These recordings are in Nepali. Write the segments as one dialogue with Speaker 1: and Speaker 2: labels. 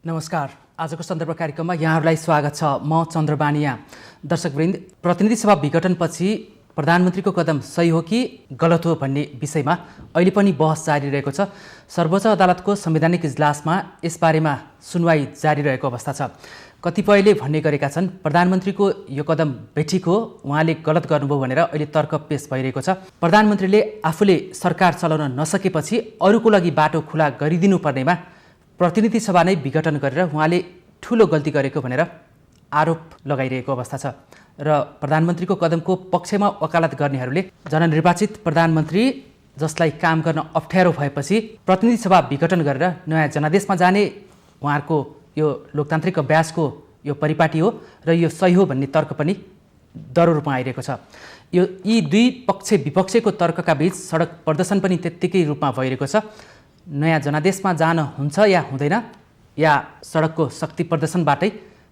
Speaker 1: नमस्कार। आजको सन्दर्भ कार्यक्रममा यहाँहरूलाई स्वागत छ। म चन्द्रबानिया। दर्शकवृन्द, प्रतिनिधि सभा विघटनपछि प्रधानमन्त्रीको कदम सही हो कि गलत हो भन्ने विषयमा अहिले पनि बहस जारी रहेको छ। सर्वोच्च अदालतको संवैधानिक इजलासमा यसबारेमा सुनवाई जारी रहेको अवस्था छ। कतिपयले भन्ने गरेका छन् प्रधानमन्त्रीको यो कदम बेठिक हो, उहाँले गलत गर्नुभयो भनेर अहिले तर्क पेश भइरहेको छ। प्रधानमन्त्रीले आफूले सरकार चलाउन नसकेपछि अरूको लागि बाटो खुला गरिदिनु पर्नेमा प्रतिनिधि सभा नै विघटन गरेर उहाँले ठुलो गल्ती गरेको भनेर आरोप लगाइरहेको अवस्था छ। र प्रधानमन्त्रीको कदमको पक्षमा वकालत गर्नेहरूले जननिर्वाचित प्रधानमन्त्री जसलाई काम गर्न अप्ठ्यारो भएपछि प्रतिनिधि सभा विघटन गरेर नयाँ जनादेशमा जाने उहाँहरूको यो लोकतान्त्रिक अभ्यासको यो परिपाटी हो र यो सही हो भन्ने तर्क पनि दरो रूपमा आइरहेको छ। यी दुई पक्ष विपक्षको तर्कका बीच सडक प्रदर्शन पनि त्यत्तिकै रूपमा भइरहेको छ। नयाँ जनादेशमा जान हुन्छ या हुँदैन, या सडकको शक्ति प्रदर्शनबाटै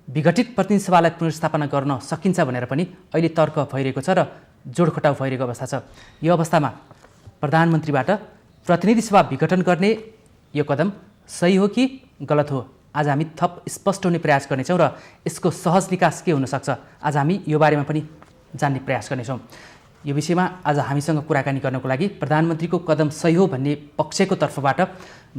Speaker 1: विघटित प्रतिनिधि सभालाई पुनर्स्थापना गर्न सकिन्छ भनेर पनि अहिले तर्क भइरहेको छ र जोडखटाउ भइरहेको अवस्था छ। यो अवस्थामा प्रधानमन्त्रीबाट प्रतिनिधि सभा विघटन गर्ने यो कदम सही हो कि गलत हो, आज हामी थप स्पष्ट हुने प्रयास गर्नेछौँ र यसको सहज निकास के हुनसक्छ आज हामी यो बारेमा पनि जान्ने प्रयास गर्नेछौँ। यो विषयमा आज हामीसँग कुराकानी गर्नको लागि प्रधानमन्त्रीको कदम सही हो भन्ने पक्षको तर्फबाट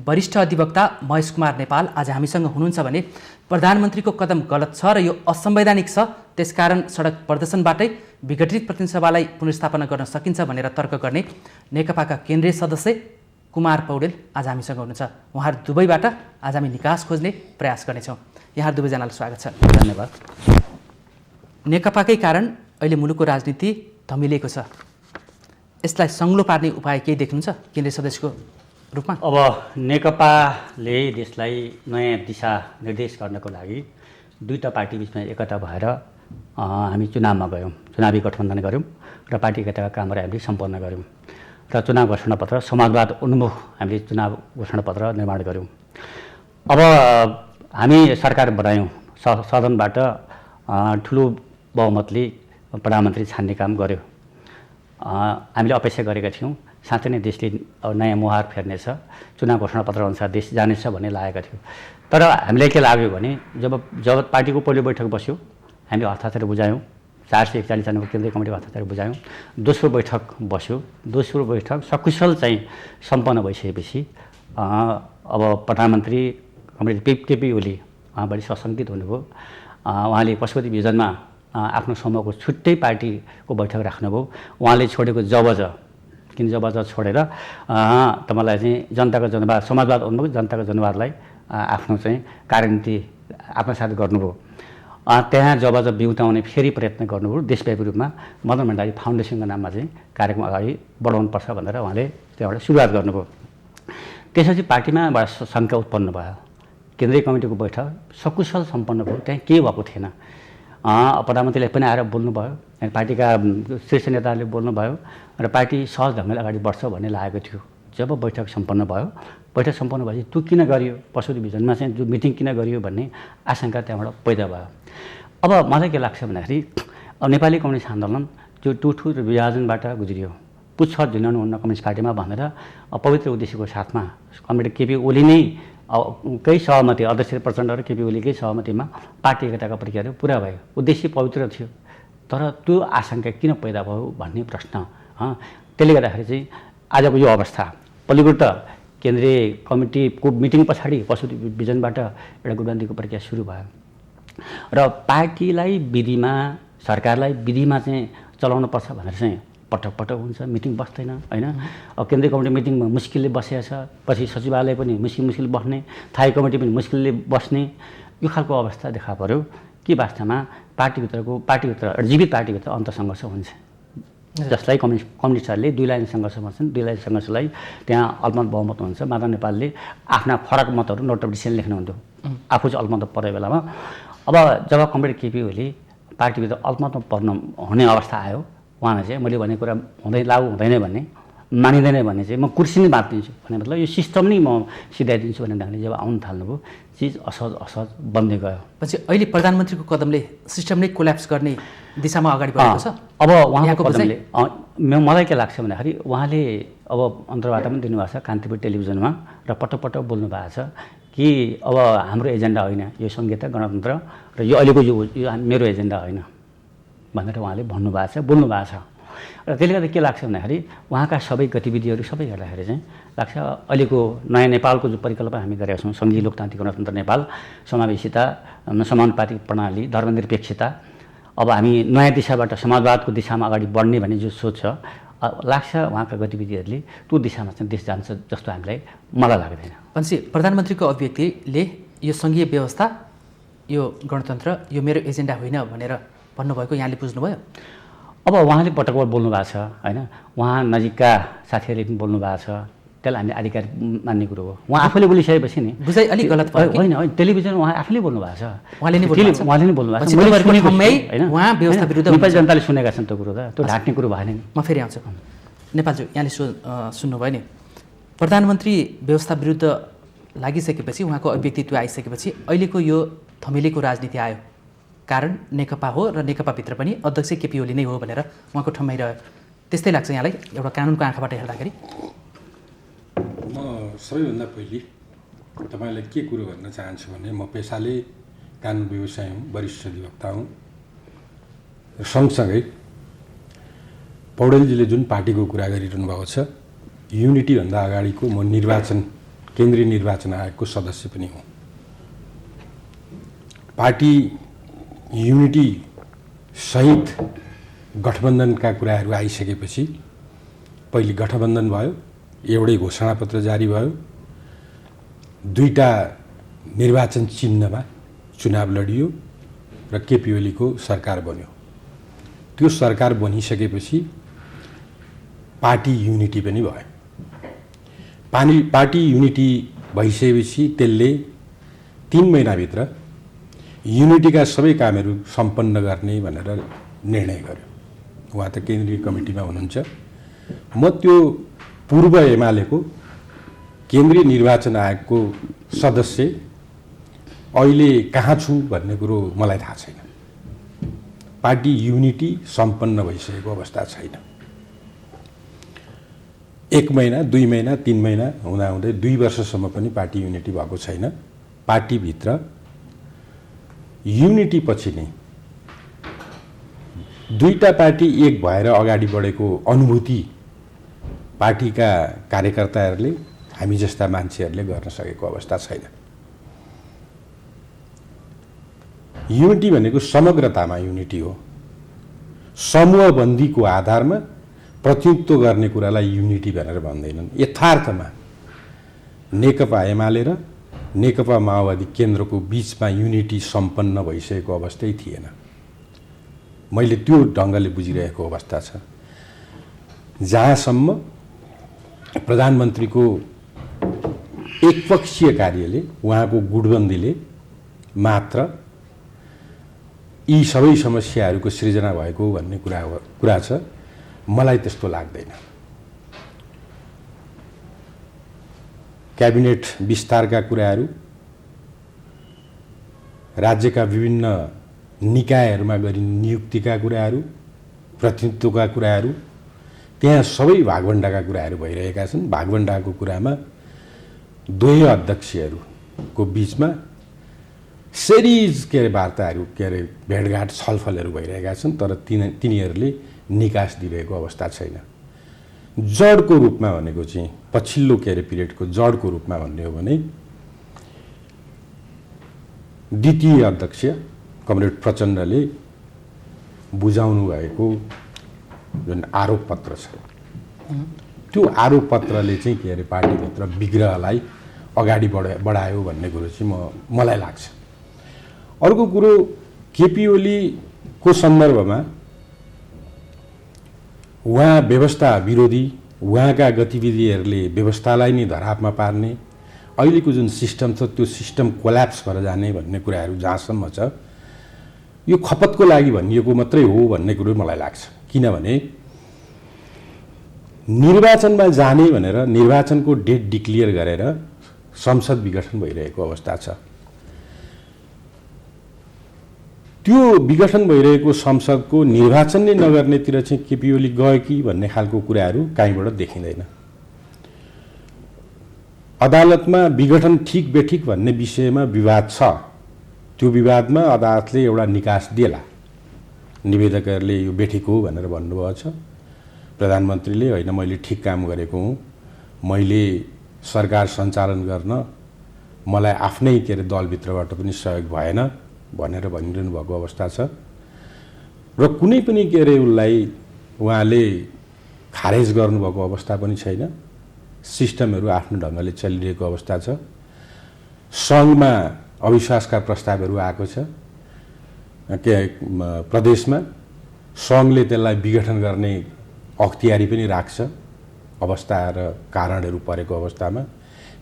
Speaker 1: वरिष्ठ अधिवक्ता महेश कुमार नेपाल आज हामीसँग हुनुहुन्छ भने प्रधानमन्त्रीको कदम गलत छ र यो असंवैधानिक छ, त्यसकारण सडक प्रदर्शनबाटै विघटित प्रतिनिधि सभालाई पुनर्स्थापना गर्न सकिन्छ भनेर तर्क गर्ने नेकपाका केन्द्रीय सदस्य कुमार पौडेल आज हामीसँग हुनुहुन्छ। उहाँहरू दुवैबाट आज हामी निकास खोज्ने प्रयास गर्नेछौँ। यहाँहरू दुवैजनालाई स्वागत छ।
Speaker 2: धन्यवाद।
Speaker 1: नेकपाकै कारण अहिले मुलुकको राजनीति धमिलिएको छ, यसलाई सङ्लो पार्ने उपाय केही देख्नुहुन्छ केन्द्रीय सदस्यको रूपमा?
Speaker 2: अब नेकपाले देशलाई नयाँ दिशा निर्देश गर्नको लागि दुईवटा पार्टी बिचमा एकता भएर हामी चुनावमा गयौँ, चुनावी गठबन्धन गऱ्यौँ र पार्टी एकताका कामहरू हामीले सम्पन्न गऱ्यौँ र चुनाव घोषणापत्र समाजवाद उन्मुख हामीले चुनाव घोषणापत्र निर्माण गऱ्यौँ। अब हामी सरकार बनायौँ, सदनबाट ठुलो बहुमतले प्रधानमन्त्री छान्ने काम गर्यो। हामीले अपेक्षा गरेका थियौँ साँच्चै नै देशले नयाँ मुहार फेर्नेछ, चुनाव घोषणापत्र अनुसार देश जानेछ भन्ने लागेका थियो। तर हामीलाई के लाग्यो भने जब पार्टीको पहिलो बैठक बस्यो हामीले हस्ताक्षर बुझायौँ, 441 जनाको केन्द्रीय कमिटीको हस्ताक्षर बुझायौँ। दोस्रो बैठक बस्यो, दोस्रो बैठक सकुशल चाहिँ सम्पन्न भइसकेपछि अब प्रधानमन्त्री कमरेड केपी ओली उहाँ बढी सशङ्कित हुनुभयो। उहाँले पशुपति विजनमा आफ्नो समूहको छुट्टै पार्टीको बैठक राख्नुभयो। उहाँले छोडेको किन जबज छोडेर तपाईँलाई चाहिँ जनताको जनवाद, समाजवाद उन्मुख जनताको जनवादलाई आफ्नो चाहिँ कार्यनीति आत्मसात गर्नुभयो। त्यहाँ जबज बिउताउने फेरि प्रयत्न गर्नुभयो। देशव्यापी रूपमा मदन भण्डारी फाउन्डेसनको नाममा चाहिँ कार्यक्रम अगाडि बढाउनुपर्छ भनेर उहाँले त्यहाँबाट सुरुवात गर्नुभयो। त्यसपछि पार्टीमा बडा शङ्का उत्पन्न भयो। केन्द्रीय कमिटीको बैठक सकुशल सम्पन्न भयो, त्यहाँ केही भएको थिएन। प्रधानमन्त्रीले पनि आएर बोल्नुभयो, पार्टीका शीर्ष नेताहरूले बोल्नुभयो र पार्टी सहज ढङ्गले अगाडि बढ्छ भन्ने लागेको थियो। जब बैठक सम्पन्न भयो, बैठक सम्पन्न भएपछि त्यो किन गरियो, पशुपति विजनमा चाहिँ जो मिटिङ किन गरियो भन्ने आशंका त्यहाँबाट पैदा भयो। अब मलाई के लाग्छ भन्दाखेरि नेपाली कम्युनिस्ट आन्दोलन जो टुटु र विभाजनबाट गुज्रियो, पुच्छर झुन्डाउनु हुन्न कम्युनिस्ट पार्टीमा भनेर पवित्र उद्देश्यको साथमा कमरेड केपी ओली नै केही सहमति, अध्यक्ष प्रचण्ड र केपी ओलीकै सहमतिमा पार्टी एकताका प्रक्रियाहरू पुरा भयो। उद्देश्य पवित्र थियो, तर त्यो आशंका किन पैदा भयो भन्ने प्रश्न। त्यसले गर्दाखेरि चाहिँ आजको यो अवस्था पल्लिपुर त केन्द्रीय कमिटीको मिटिङ पछाडि पशुपति विजनबाट एउटा गुटबन्दीको प्रक्रिया सुरु भयो र पार्टीलाई विधिमा, सरकारलाई विधिमा चाहिँ चलाउनुपर्छ भनेर चाहिँ पटक पटक हुन्छ, मिटिङ बस्दैन होइन। अब केन्द्रीय कमिटी मिटिङमा मुस्किलले बसेको छ, पछि सचिवालय पनि मुस्किल बस्ने, थाई कमिटी पनि मुस्किलले बस्ने, यो खालको अवस्था देखा पर्यो कि वास्तवमा पार्टीभित्र जीवित पार्टीभित्र अन्तसङ्घर्ष हुन्छ, जसलाई कम्युनिस्टहरूले दुई लाइन सङ्घर्ष भन्छन्। दुई लाइन सङ्घर्षलाई त्यहाँ अल्पमत बहुमत हुन्छ। माधव नेपालले आफ्ना फरक मतहरू नोट अफ डिसिसन लेख्नुहुन्थ्यो, आफू चाहिँ अल्पमत परेको बेलामा। अब जब कमरेड केपी ओली पार्टीभित्र अल्पमतमा पर्न हुने अवस्था आयो, उहाँलाई चाहिँ मैले भनेको कुरा लागु हुँदैन भन्ने, मानिँदैन भन्ने चाहिँ म कुर्सी नै बाँधिदिन्छु भन्ने मतलब यो सिस्टम नै म सिधाइदिन्छु भन्ने ढङ्गले जब आउनु थाल्नुभयो, चिज असहज बन्दै गयो।
Speaker 1: पछि अहिले प्रधानमन्त्रीको कदमले सिस्टम नै कोल्याप्स गर्ने दिशामा अगाडि बढेको छ।
Speaker 2: अब उहाँको कदमले मलाई के लाग्छ भन्दाखेरि उहाँले अब अन्तर्वार्ता पनि दिनुभएको छ कान्तिपुर टेलिभिजनमा र पटक पटक बोल्नु भएको छ कि अब हाम्रो एजेन्डा होइन यो संहिता गणतन्त्र र यो अहिलेको यो मेरो एजेन्डा होइन भनेर उहाँले भन्नुभएको छ, बोल्नु भएको छ। र त्यसले गर्दा के लाग्छ भन्दाखेरि उहाँका सबै गतिविधिहरू सबै हेर्दाखेरि चाहिँ लाग्छ अहिलेको नयाँ नेपालको जो परिकल्पना हामी गरेका छौँ, सङ्घीय लोकतान्त्रिक गणतन्त्र नेपाल, समावेशिता, समानुपातिक प्रणाली, धर्मनिरपेक्षता, अब हामी नयाँ दिशाबाट समाजवादको दिशामा अगाडि बढ्ने भन्ने जो सोच छ, लाग्छ उहाँका गतिविधिहरूले त्यो दिशामा चाहिँ देश जान्छ जस्तो मलाई लाग्दैन।
Speaker 1: भनेपछि प्रधानमन्त्रीको अभिव्यक्तिले यो सङ्घीय व्यवस्था, यो गणतन्त्र यो मेरो एजेन्डा होइन भनेर भन्नुभएको यहाँले बुझ्नुभयो?
Speaker 2: अब उहाँले पटक बोल्नु भएको छ होइन, उहाँ नजिकका साथीहरूले पनि बोल्नु भएको छ, त्यसलाई हामीले आधिकारिक मान्ने कुरो हो। उहाँ आफूले बोलिसकेपछि नि
Speaker 1: बुझाइ अलिक गलत भयो
Speaker 2: होइन, टेलिभिजन उहाँ आफूले बोल्नु भएको छ,
Speaker 1: उहाँले नै
Speaker 2: बोल्नु भएको छ।
Speaker 1: उहाँ व्यवस्था विरुद्ध
Speaker 2: नेपाली जनताले सुनेका छन् त्यो कुरो त, त्यो ढाक्ने कुरो भएन नि।
Speaker 1: म फेरि आउँछु नेपालजी, यहाँले सुन्नुभयो नि, प्रधानमन्त्री व्यवस्था विरुद्ध लागिसकेपछि उहाँको अभिव्यक्तित्व आइसकेपछि अहिलेको यो थमेलेको राजनीति आयो, कारण नेकपा हो र नेकपाभित्र पनि अध्यक्ष केपी ओली नै हो भनेर उहाँको ठम्माइरह्यो। त्यस्तै लाग्छ यहाँलाई एउटा कानुनको आँखाबाट हेर्दाखेरि?
Speaker 3: म सबैभन्दा पहिले तपाईँलाई के कुरो भन्न चाहन्छु भने म पेसाले कानुन व्यवसाय हुँ, वरिष्ठ अधिवक्ता हुँ र सँगसँगै पौडेलजीले जुन पार्टीको कुरा गरिरहनु भएको छ, युनिटीभन्दा अगाडिको म केन्द्रीय निर्वाचन आयोगको सदस्य पनि हुँ। पार्टी युनिटी सहित गठबन्धनका कुराहरू आइसकेपछि पहिले गठबन्धन भयो, एउटै घोषणापत्र जारी भयो, 2टा निर्वाचन चिन्हमा चुनाव लडियो र केपी ओलीको सरकार बन्यो। त्यो सरकार बनिसकेपछि पार्टी युनिटी पनि भयो। पार्टी युनिटी भइसकेपछि त्यसले 3 महिनाभित्र युनिटीका सबै कामहरू सम्पन्न गर्ने भनेर निर्णय गर्यो। उहाँ त केन्द्रीय कमिटीमा हुनुहुन्छ, म त्यो पूर्व एमालेको केन्द्रीय निर्वाचन आयोगको सदस्य अहिले कहाँ छु भन्ने कुरो मलाई थाहा छैन। पार्टी युनिटी सम्पन्न भइसकेको अवस्था छैन। 1 महिना, 2 महिना, 3 महिना हुँदाहुँदै 2 वर्षसम्म पनि पार्टी युनिटी भएको छैन। पार्टीभित्र युनिटी पछि नै 2टा पार्टी एक भएर अगाडि बढेको अनुभूति पार्टीका कार्यकर्ताहरूले, हामी जस्ता मान्छेहरूले गर्न सकेको अवस्था छैन। युनिटी भनेको समग्रतामा युनिटी हो। समूहबन्दीको आधारमा प्रतिनिधित्व गर्ने कुरालाई युनिटी भनेर भन्दैनन्। यथार्थमा नेकपा एमाले र नेकपा माओवादी केन्द्रको बीचमा युनिटी सम्पन्न भइसकेको अवस्थै थिएन। मैले त्यो ढङ्गले बुझिरहेको अवस्था छ। जहाँसम्म प्रधानमन्त्रीको एकपक्षीय कार्यले, उहाँको गुटबन्दीले मात्र यी सबै समस्याहरूको सृजना भएको भन्ने कुरा छ। मलाई त्यस्तो लाग्दैन। क्याबिनेट विस्तारका कुराहरू, राज्यका विभिन्न निकायहरूमा गरिने नियुक्तिका कुराहरू, प्रतिनिधित्वका कुराहरू, त्यहाँ सबै भागभण्डाका कुराहरू भइरहेका छन्। भागभण्डाको कुरामा 2 अध्यक्षहरूको बीचमा सिरिज वार्ताहरू भेटघाट छलफलहरू भइरहेका छन्, तर तिनीहरूले निकास दिइरहेको अवस्था छैन। जडको रूपमा भनेको चाहिँ पछिल्लो पिरियडको जडको रूपमा भन्ने हो भने द्वितीय अध्यक्ष कमरेड प्रचण्डले बुझाउनु भएको जुन आरोप पत्र छ, त्यो आरोप पत्रले चाहिँ पार्टीभित्र विग्रहलाई अगाडि बढायो भन्ने कुरो चाहिँ मलाई लाग्छ। अर्को कुरो, केपी ओलीको सन्दर्भमा उहाँ व्यवस्था विरोधी, उहाँका गतिविधिहरूले व्यवस्थालाई नै धरापमा पार्ने, अहिलेको जुन सिस्टम छ त्यो सिस्टम कोल्याप्स भएर जाने भन्ने कुराहरू जहाँसम्म छ, यो खपतको लागि भनिएको मात्रै हो भन्ने कुरो मलाई लाग्छ। किनभने निर्वाचनमा जाने भनेर निर्वाचनको डेट डिक्लेयर गरेर संसद विघटन भइरहेको अवस्था छ। त्यो विघटन भइरहेको संसदको निर्वाचन नै नगर्नेतिर चाहिँ केपी ओली गयो कि भन्ने खालको कुराहरू कहीँबाट देखिँदैन। अदालतमा विघटन ठिक बेठिक भन्ने विषयमा विवाद छ। त्यो विवादमा अदालतले एउटा निकास दिएला। निवेदकहरूले यो बेठिक हो भनेर भन्नुभएको छ। प्रधानमन्त्रीले होइन मैले ठिक काम गरेको हुँ, मैले सरकार सञ्चालन गर्न मलाई आफ्नै दलभित्रबाट पनि सहयोग भएन भनेर भनिरहनु भएको अवस्था छ। र कुनै पनि उसलाई उहाँले खारेज गर्नुभएको अवस्था पनि छैन। सिस्टमहरू आफ्नो ढङ्गले चलिरहेको अवस्था छ। सङ्घमा अविश्वासका प्रस्तावहरू आएको छ प्रदेशमा। सङ्घले त्यसलाई विघटन गर्ने अख्तियारी पनि राख्छ अवस्था र कारणहरू परेको अवस्थामा।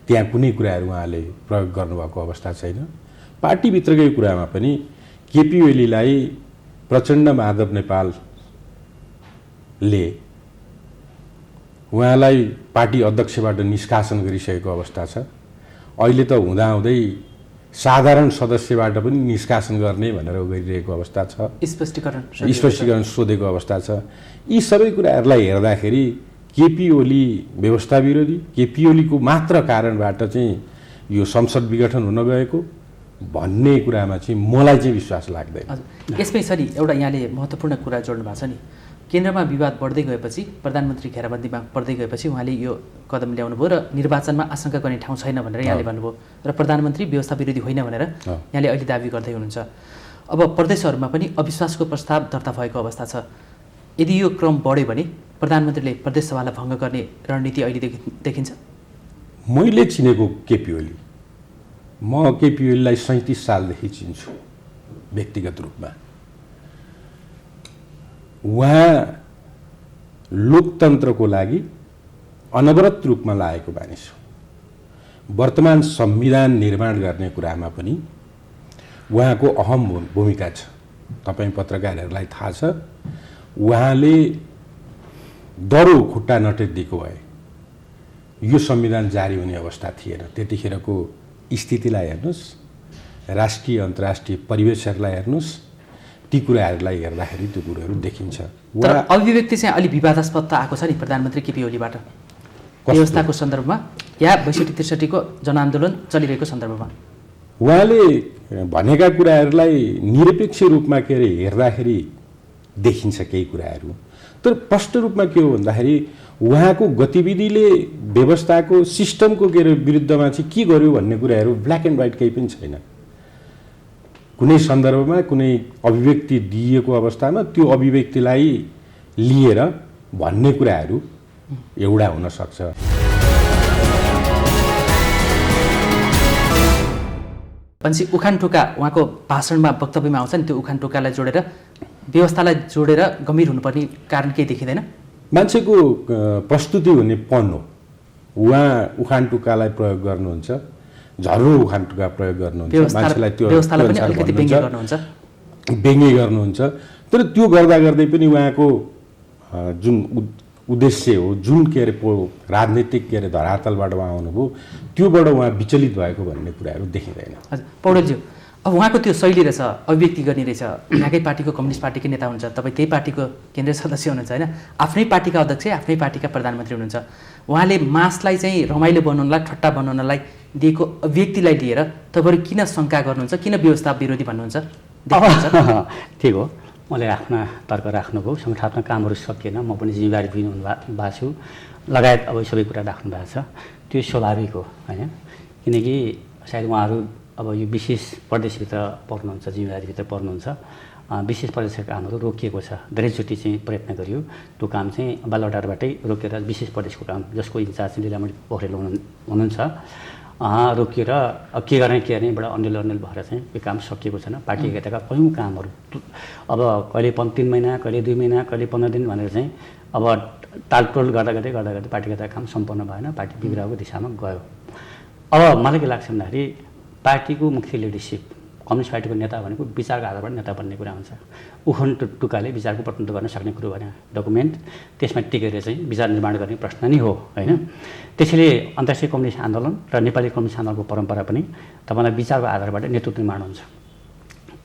Speaker 3: त्यहाँ कुनै कुराहरू उहाँले प्रयोग गर्नुभएको अवस्था छैन। पार्टीभित्रकै कुरामा पनि केपी ओलीलाई प्रचण्ड माधव नेपालले उहाँलाई पार्टी अध्यक्षबाट निष्कासन गरिसकेको अवस्था छ। अहिले त हुँदाहुँदै साधारण सदस्यबाट पनि निष्कासन गर्ने भनेर गरिरहेको अवस्था छ। स्पष्टीकरण सोधेको अवस्था छ। यी सबै कुराहरूलाई हेर्दाखेरि केपी ओली व्यवस्था विरोधी, केपी ओलीको मात्र कारणबाट चाहिँ यो संसद विघटन हुन गएको भन्ने कुरामा चाहिँ मलाई चाहिँ विश्वास लाग्दैन।
Speaker 1: यसमै सरी एउटा यहाँले महत्त्वपूर्ण कुरा जोड्नु भएको छ नि, केन्द्रमा विवाद बढ्दै गएपछि, प्रधानमन्त्री घेराबन्दीमा पर्दै गएपछि उहाँले यो कदम ल्याउनुभयो र निर्वाचनमा आशंका गर्ने ठाउँ छैन भनेर यहाँले भन्नुभयो र प्रधानमन्त्री व्यवस्था विरोधी होइन भनेर यहाँले अहिले दाबी गर्दै हुनुहुन्छ। अब प्रदेशहरूमा पनि अविश्वासको प्रस्ताव दर्ता भएको अवस्था छ। यदि यो क्रम बढ्यो भने प्रधानमन्त्रीले प्रदेश सभालाई भङ्ग गर्ने रणनीति अहिले देखिन्छ?
Speaker 3: मैले चिनेको केपी ओली, म केपी ओलीलाई 37 सालदेखि चिन्छु व्यक्तिगत रूपमा। उहाँ लोकतन्त्रको लागि अनवरत रूपमा लागेको मानिस हो। वर्तमान संविधान निर्माण गर्ने कुरामा पनि उहाँको अहम भूमिका छ। तपाईँ पत्रकारहरूलाई थाहा छ, उहाँले दरो खुट्टा नटेर्दिएको भए यो संविधान जारी हुने अवस्था थिएन। त्यतिखेरको स्थितिलाई हेर्नुहोस्, राष्ट्रिय अन्तर्राष्ट्रिय परिवेशहरूलाई हेर्नुहोस्, ती कुराहरूलाई हेर्दाखेरि त्यो कुरोहरू देखिन्छ।
Speaker 1: तर अभिव्यक्ति चाहिँ अलि विवादास्पद त आएको छ नि प्रधानमन्त्री केपी ओलीबाट व्यवस्थाको सन्दर्भमा या 62-63 को जनआन्दोलन चलिरहेको सन्दर्भमा।
Speaker 3: उहाँले भनेका कुराहरूलाई निरपेक्ष रूपमा हेर्दाखेरि देखिन्छ केही कुराहरू। तर प्रष्ट रूपमा के हो भन्दाखेरि उहाँको गतिविधिले व्यवस्थाको सिस्टमको विरुद्धमा चाहिँ के गर्यो भन्ने कुराहरू ब्ल्याक एन्ड व्हाइट केही पनि छैन। कुनै सन्दर्भमा कुनै अभिव्यक्ति दिएको अवस्थामा त्यो अभिव्यक्तिलाई लिएर भन्ने कुराहरू एउटा हुन सक्छ।
Speaker 1: भनेपछि उखान टोका उहाँको भाषणमा वक्तव्यमा आउँछ नि, त्यो उखान टोकालाई जोडेर व्यवस्थालाई जोडेर गम्भीर हुनुपर्ने कारण केही देखिँदैन।
Speaker 3: मान्छेको प्रस्तुति हुने पन हो। उहाँ उखान टोकालाई प्रयोग गर्नुहुन्छ, झर्रो उखान टोका प्रयोग गर्नुहुन्छ, मान्छेलाई त्यो व्यङ्ग्य गर्नुहुन्छ। तर त्यो गर्दा गर्दै पनि उहाँको जुन उद्देश्य हो, जुन राजनीतिक धरातलबाट उहाँ आउनुभयो त्योबाट उहाँ विचलित भएको भन्ने कुराहरू देखिँदैन।
Speaker 1: हजुर पौडेलज्यू, अब उहाँको त्यो शैली रहेछ, अभिव्यक्ति गर्ने रहेछ। यहाँकै पार्टीको कम्युनिस्ट पार्टीकै नेता हुनुहुन्छ, तपाईँ त्यही पार्टीको केन्द्रीय सदस्य हुनुहुन्छ होइन, आफ्नै पार्टीका अध्यक्ष, आफ्नै पार्टीका प्रधानमन्त्री हुनुहुन्छ। उहाँले मासलाई चाहिँ रमाइलो बनाउनलाई, ठट्टा बनाउनलाई दिएको अभिव्यक्तिलाई लिएर तपाईँहरू किन शङ्का गर्नुहुन्छ, किन व्यवस्था विरोधी भन्नुहुन्छ?
Speaker 2: ठिक हो, मैले आफ्ना तर्क राख्नुभयो। सङ्गठनात्मक कामहरू सकिएन, म पनि जिम्मेवारी भएको छु लगायत अब सबै कुरा राख्नु भएको छ। त्यो स्वाभाविक हो होइन, किनकि सायद उहाँहरू अब यो विशेष प्रदेशभित्र पर्नुहुन्छ, जिम्मेवारीभित्र पर्नुहुन्छ। विशेष प्रदेशका कामहरू रोकिएको छ, धेरैचोटि चाहिँ प्रयत्न गरियो। त्यो काम चाहिँ बालुवाटारबाटै रोकेर विशेष प्रदेशको काम जसको इन्चार्ज लीलामणि पोखरेल हुनुहुन्छ रोकिएर अब के गर्ने बडा अन्यल भएर चाहिँ यो काम सकिएको छैन। पार्टी एकताका कयौँ कामहरू अब कहिले 3 महिना, कहिले 2 महिना, कहिले 15 दिन भनेर चाहिँ अब टालटोल गर्दै पार्टी एकताका काम सम्पन्न भएन, पार्टी बिग्राको दिशामा गयो। अब मलाई के लाग्छ भन्दाखेरि पार्टीको मुख्य लिडरसिप, कम्युनिस्ट पार्टीको नेता भनेको विचारको आधारबाट नेता बन्ने कुरा हुन्छ। उखन टुक्काले विचारको प्रतिनिधित्व गर्न सक्ने कुरो भने डकुमेन्ट, त्यसमा टिकेर चाहिँ विचार निर्माण गर्ने प्रश्न नै हो होइन। त्यसैले अन्तर्राष्ट्रिय कम्युनिस्ट आन्दोलन र नेपाली कम्युनिस्ट आन्दोलनको परम्परा पनि तपाईँलाई विचारको आधारबाट नेतृत्व निर्माण हुन्छ।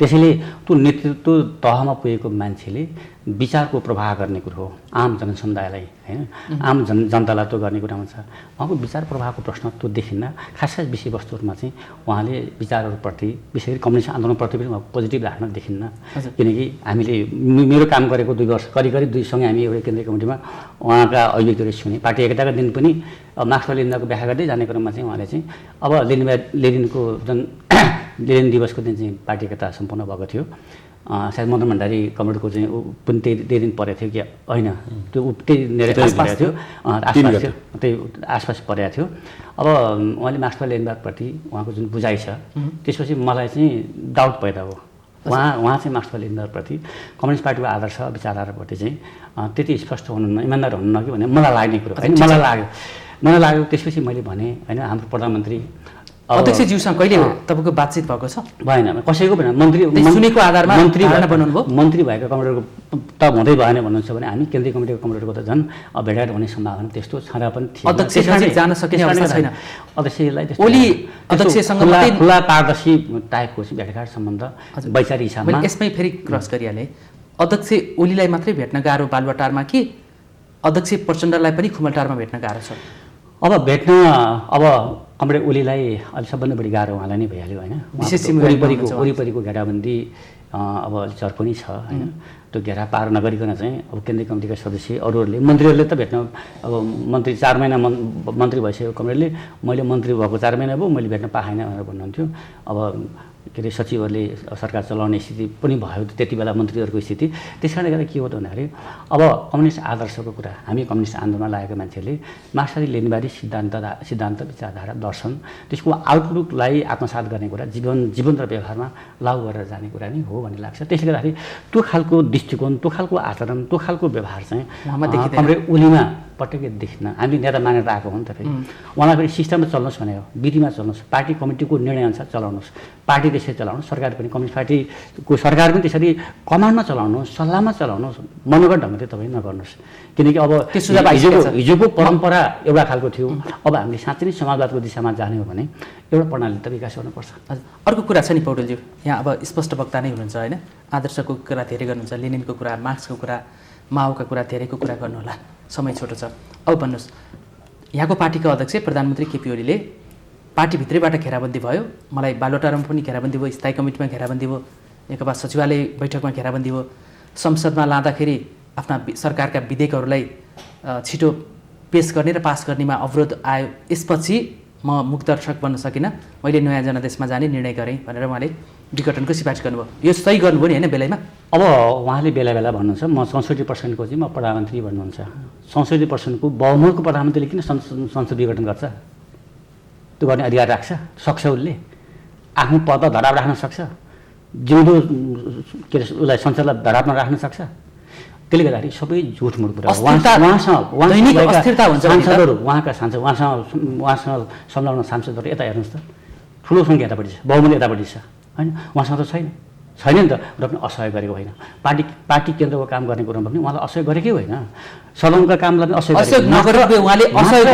Speaker 2: त्यसैले त्यो नेतृत्व तहमा पुगेको मान्छेले विचारको प्रवाह गर्ने कुरो हो आम जनसमुदायलाई होइन आम जनतालाई त्यो गर्ने कुरामा छ उहाँको विचार प्रवाहको प्रश्न त्यो देखिन्न खास विषयवस्तुहरूमा चाहिँ उहाँले विचारहरूप्रति विशेष गरी कम्युनिस्ट आन्दोलनप्रति पनि उहाँको पोजिटिभ राख्न देखिन्न किनकि हामीले मेरो काम गरेको 2 वर्ष करिब 2 सँगै हामी एउटा केन्द्रीय कमिटीमा उहाँका अभिव्यक्तिहरू सुने पार्टी एकताका दिन पनि मार्क्सवादी लेनिनको व्याख्या गर्दै जाने क्रममा चाहिँ उहाँले चाहिँ अब लेनिनको लेनिन दिवसको दिन चाहिँ पार्टी एकता सम्पन्न भएको थियो सायद मदन भण्डारी कमरेडको चाहिँ पनि त्यही दिन परेको थियो कि होइन त्यो त्यही आसपास थियो आसपास थियो त्यही आसपास परेको थियो अब उहाँले मार्क्सवादी लेनिनवादप्रति उहाँको जुन बुझाइ छ त्यसपछि मलाई चाहिँ डाउट पैदा हो उहाँ चाहिँ मार्क्सवादी लेनिनवादप्रति कम्युनिस्ट पार्टीको आदर्श विचारधाराप्रति चाहिँ त्यति स्पष्ट हुनुहुन्न इमान्दार हुनुहुन्न कि भने मलाई लाग्ने कुरो होइन मलाई लाग्यो त्यसपछि मैले भने होइन हाम्रो प्रधानमन्त्री
Speaker 1: अध्यक्षज्यूसँग कहिले तपाईँको बातचित भएको छ
Speaker 2: भएन कसैको भएन मन्त्री
Speaker 1: सुनेको आधारमा
Speaker 2: मन्त्री भएको कमरेडरको त हुँदै भएन भन्नुहुन्छ भने हामी केन्द्रीय कमिटीको कमरेडरको त झन् भेटघाट हुने सम्भावना त्यस्तो छँदा पनि थिएन
Speaker 1: अध्यक्षसँग जान सक्ने अवस्था छैन
Speaker 2: अध्यक्षलाई
Speaker 1: ओली अध्यक्षसँग
Speaker 2: खुला पारदर्शी टाइपको चाहिँ भेटघाट सम्बन्ध वैचारिक हिसाबमा
Speaker 1: यसमै फेरि क्रस गरिहालेँ अध्यक्ष ओलीलाई मात्रै भेट्न गाह्रो बालुवाटारमा कि अध्यक्ष प्रचण्डलाई पनि खुमलटारमा भेट्न गाह्रो छ
Speaker 2: अब भेट्न अब कमरेड ओलीलाई अलिक सबभन्दा बढी गाह्रो उहाँलाई नै भइहाल्यो होइन वरिपरिको घेराबन्दी अब चर्को नै छ होइन त्यो घेरा पार नगरिकन चाहिँ अब केन्द्रीय कमिटीका सदस्य अरूहरूले मन्त्रीहरूले त भेट्न अब मन्त्री 4 महिना मन्त्री भइसक्यो कमरेडले मैले मन्त्री भएको 4 महिना भयो मैले भेट्न पाएन भनेर भन्नुहुन्थ्यो अब के अरे सचिवहरूले सरकार चलाउने स्थिति पनि भयो त्यति बेला मन्त्रीहरूको स्थिति त्यस कारणले गर्दा के हो त भन्दाखेरि अब कम्युनिस्ट आदर्शको कुरा हामी कम्युनिस्ट आन्दोलनमा लागेका मान्छेहरूले मार्क्सवादी लेनिनवादी सिद्धान्त विचारधारा दर्शन त्यसको आउटलुकलाई आत्मसात गर्ने कुरा जीवन र व्यवहारमा लागू गरेर जाने कुरा नै हो भन्ने लाग्छ त्यसले गर्दाखेरि त्यो खालको दृष्टिकोण त्यो खालको आचरण त्यो खालको व्यवहार चाहिँ कमरेड ओलीमा पटक्कै देखिन्न हामीले नेता मानेर आएको हो नि त फेरि उहाँलाई पनि सिस्टममा चल्नुहोस् भने हो विधिमा चल्नुहोस् पार्टी कमिटीको निर्णयअनुसार चलाउनुहोस् पार्टी त्यसरी चलाउनुहोस् सरकार पनि कम्युनिस्ट पार्टीको सरकार पनि त्यसरी कमान्डमा चलाउनुहोस् सल्लाहमा चलाउनुहोस् मनोगत ढङ्गले तपाईँ नगर्नुहोस् किनकि अब हिजोको परम्परा एउटा खालको थियो अब हामीले साँच्चै नै समाजवादको दिशामा जाने हो भने एउटा प्रणाली त विकास गर्नुपर्छ
Speaker 1: अर्को कुरा छ नि पौडेलज्यू यहाँ अब स्पष्ट वक्ता नै हुनुहुन्छ होइन आदर्शको कुरा धेरै गर्नुहुन्छ लेनिनको कुरा मार्क्सको कुरा माओका कुरा धेरैको कुरा गर्नुहोला समय छोटो छ अब भन्नुहोस् यहाँको पार्टीका अध्यक्ष प्रधानमन्त्री केपी ओलीले पार्टीभित्रैबाट घेराबन्दी भयो मलाई बालुवाटारमा पनि घेराबन्दी भयो स्थायी कमिटीमा घेराबन्दी भयो नेकपा सचिवालय बैठकमा घेराबन्दी भयो संसदमा लाँदाखेरि आफ्ना सरकारका विधेयकहरूलाई छिटो पेस गर्ने र पास गर्नेमा अवरोध आयो यसपछि म मुक्तदर्शक बन्न सकिनँ मैले नयाँ जनादेशमा जाने निर्णय गरेँ भनेर उहाँले विघटनको सिफारिस गर्नुभयो यो सही गर्नुभयो नि होइन बेलामा
Speaker 2: अब उहाँले बेला बेला भन्नुहुन्छ म 64%को चाहिँ म प्रधानमन्त्री भन्नुहुन्छ 64%को बहुमतको प्रधानमन्त्रीले किन संसद विघटन गर्छ त्यो गर्ने अधिकार राख्छ सक्छ उसले आफ्नो पद धराप राख्न सक्छ जिउँदो के अरे उसलाई संसदलाई धरापमा राख्न सक्छ त्यसले गर्दाखेरि सबै झुटमुट कुरा सांसदहरू उहाँका सांसद उहाँसँग संलग्न सांसदहरू यता हेर्नुहोस् त ठुलो सङ्ख्या यतापट्टि छ बहुमत यतापट्टि छ होइन उहाँसँग त छैन नि त र पनि असहयोग गरेको होइन पार्टी केन्द्रको काम गर्ने कुरामा पनि उहाँलाई असहयोग गरेकै होइन सदनको कामलाई पनि असहयोग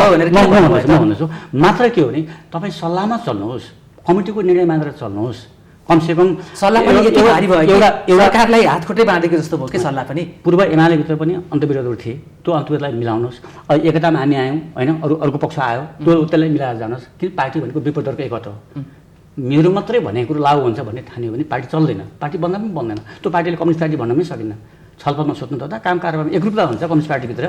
Speaker 2: भन्दैछु मात्र के हो भने तपाईँ सल्लाहमा चल्नुहोस् कमिटीको निर्णय मानेर चल्नुहोस् कमसेकम
Speaker 1: सल्लाह पनि यति भारी भयो सरकारलाई हातखुट्टै बाँधेको जस्तो भयो कि सल्लाह पनि
Speaker 2: पूर्व एमालेभित्र पनि अन्तविरोधहरू थिए त्यो अन्तविरोधलाई मिलाउनुहोस् एकतामा हामी आयौँ होइन अर्को पक्ष आयो त्यो त्यसलाई मिलाएर जानुहोस् किन पार्टी भनेको विपरीतको एकता हो मेरो मात्रै भनेको कुरो लागु हुन्छ भन्ने ठान्यो भने पार्टी चल्दैन पार्टी बन्द पनि बन्दैन त्यो पार्टीले कम्युनिस्ट पार्टी भन्न पनि सकिन्न छलफलमा सोध्नु त काम कारबारमा एकरूपता हुन्छ कम्युनिस्ट पार्टीभित्र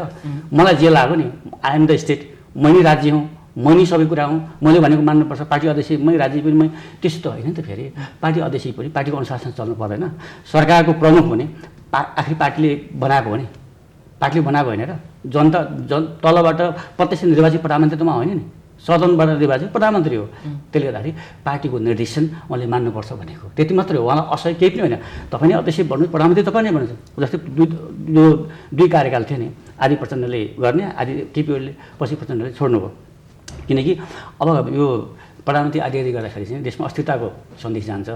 Speaker 2: मलाई जे लाग्यो नि आई एम द स्टेट मै नै राज्य हुँ मै नै सबै कुरा हुँ मैले भनेको मान्नुपर्छ पार्टी अध्यक्ष मै राज्य पनि मै त्यस्तो होइन नि त फेरि पार्टी अध्यक्ष पनि पार्टीको अनुशासन चल्नु पर्दैन सरकारको प्रमुख भने आखिर पार्टीले बनाएको हो नि पार्टीले बनाएको होइन र जनता तलबाट प्रत्यक्ष निर्वाचित प्रधानमन्त्री त उहाँ होइन नि सदनबाट निर्वाचित प्रधानमन्त्री हो त्यसले गर्दाखेरि पार्टीको निर्देशन उहाँले मान्नुपर्छ भनेको त्यति मात्रै हो उहाँलाई असहयोग केही पनि होइन तपाईँ नै अध्यक्ष भन्नु प्रधानमन्त्री तपाईँ नै भन्नुहुन्छ जस्तै दुई कार्यकाल थियो नि आदि प्रचण्डले गर्ने आदि केपी ओलीले पछि प्रचण्डले छोड्नुभयो किनकि अब यो प्रधानमन्त्री आदि गर्दाखेरि चाहिँ देशमा अस्थिरताको सन्देश जान्छ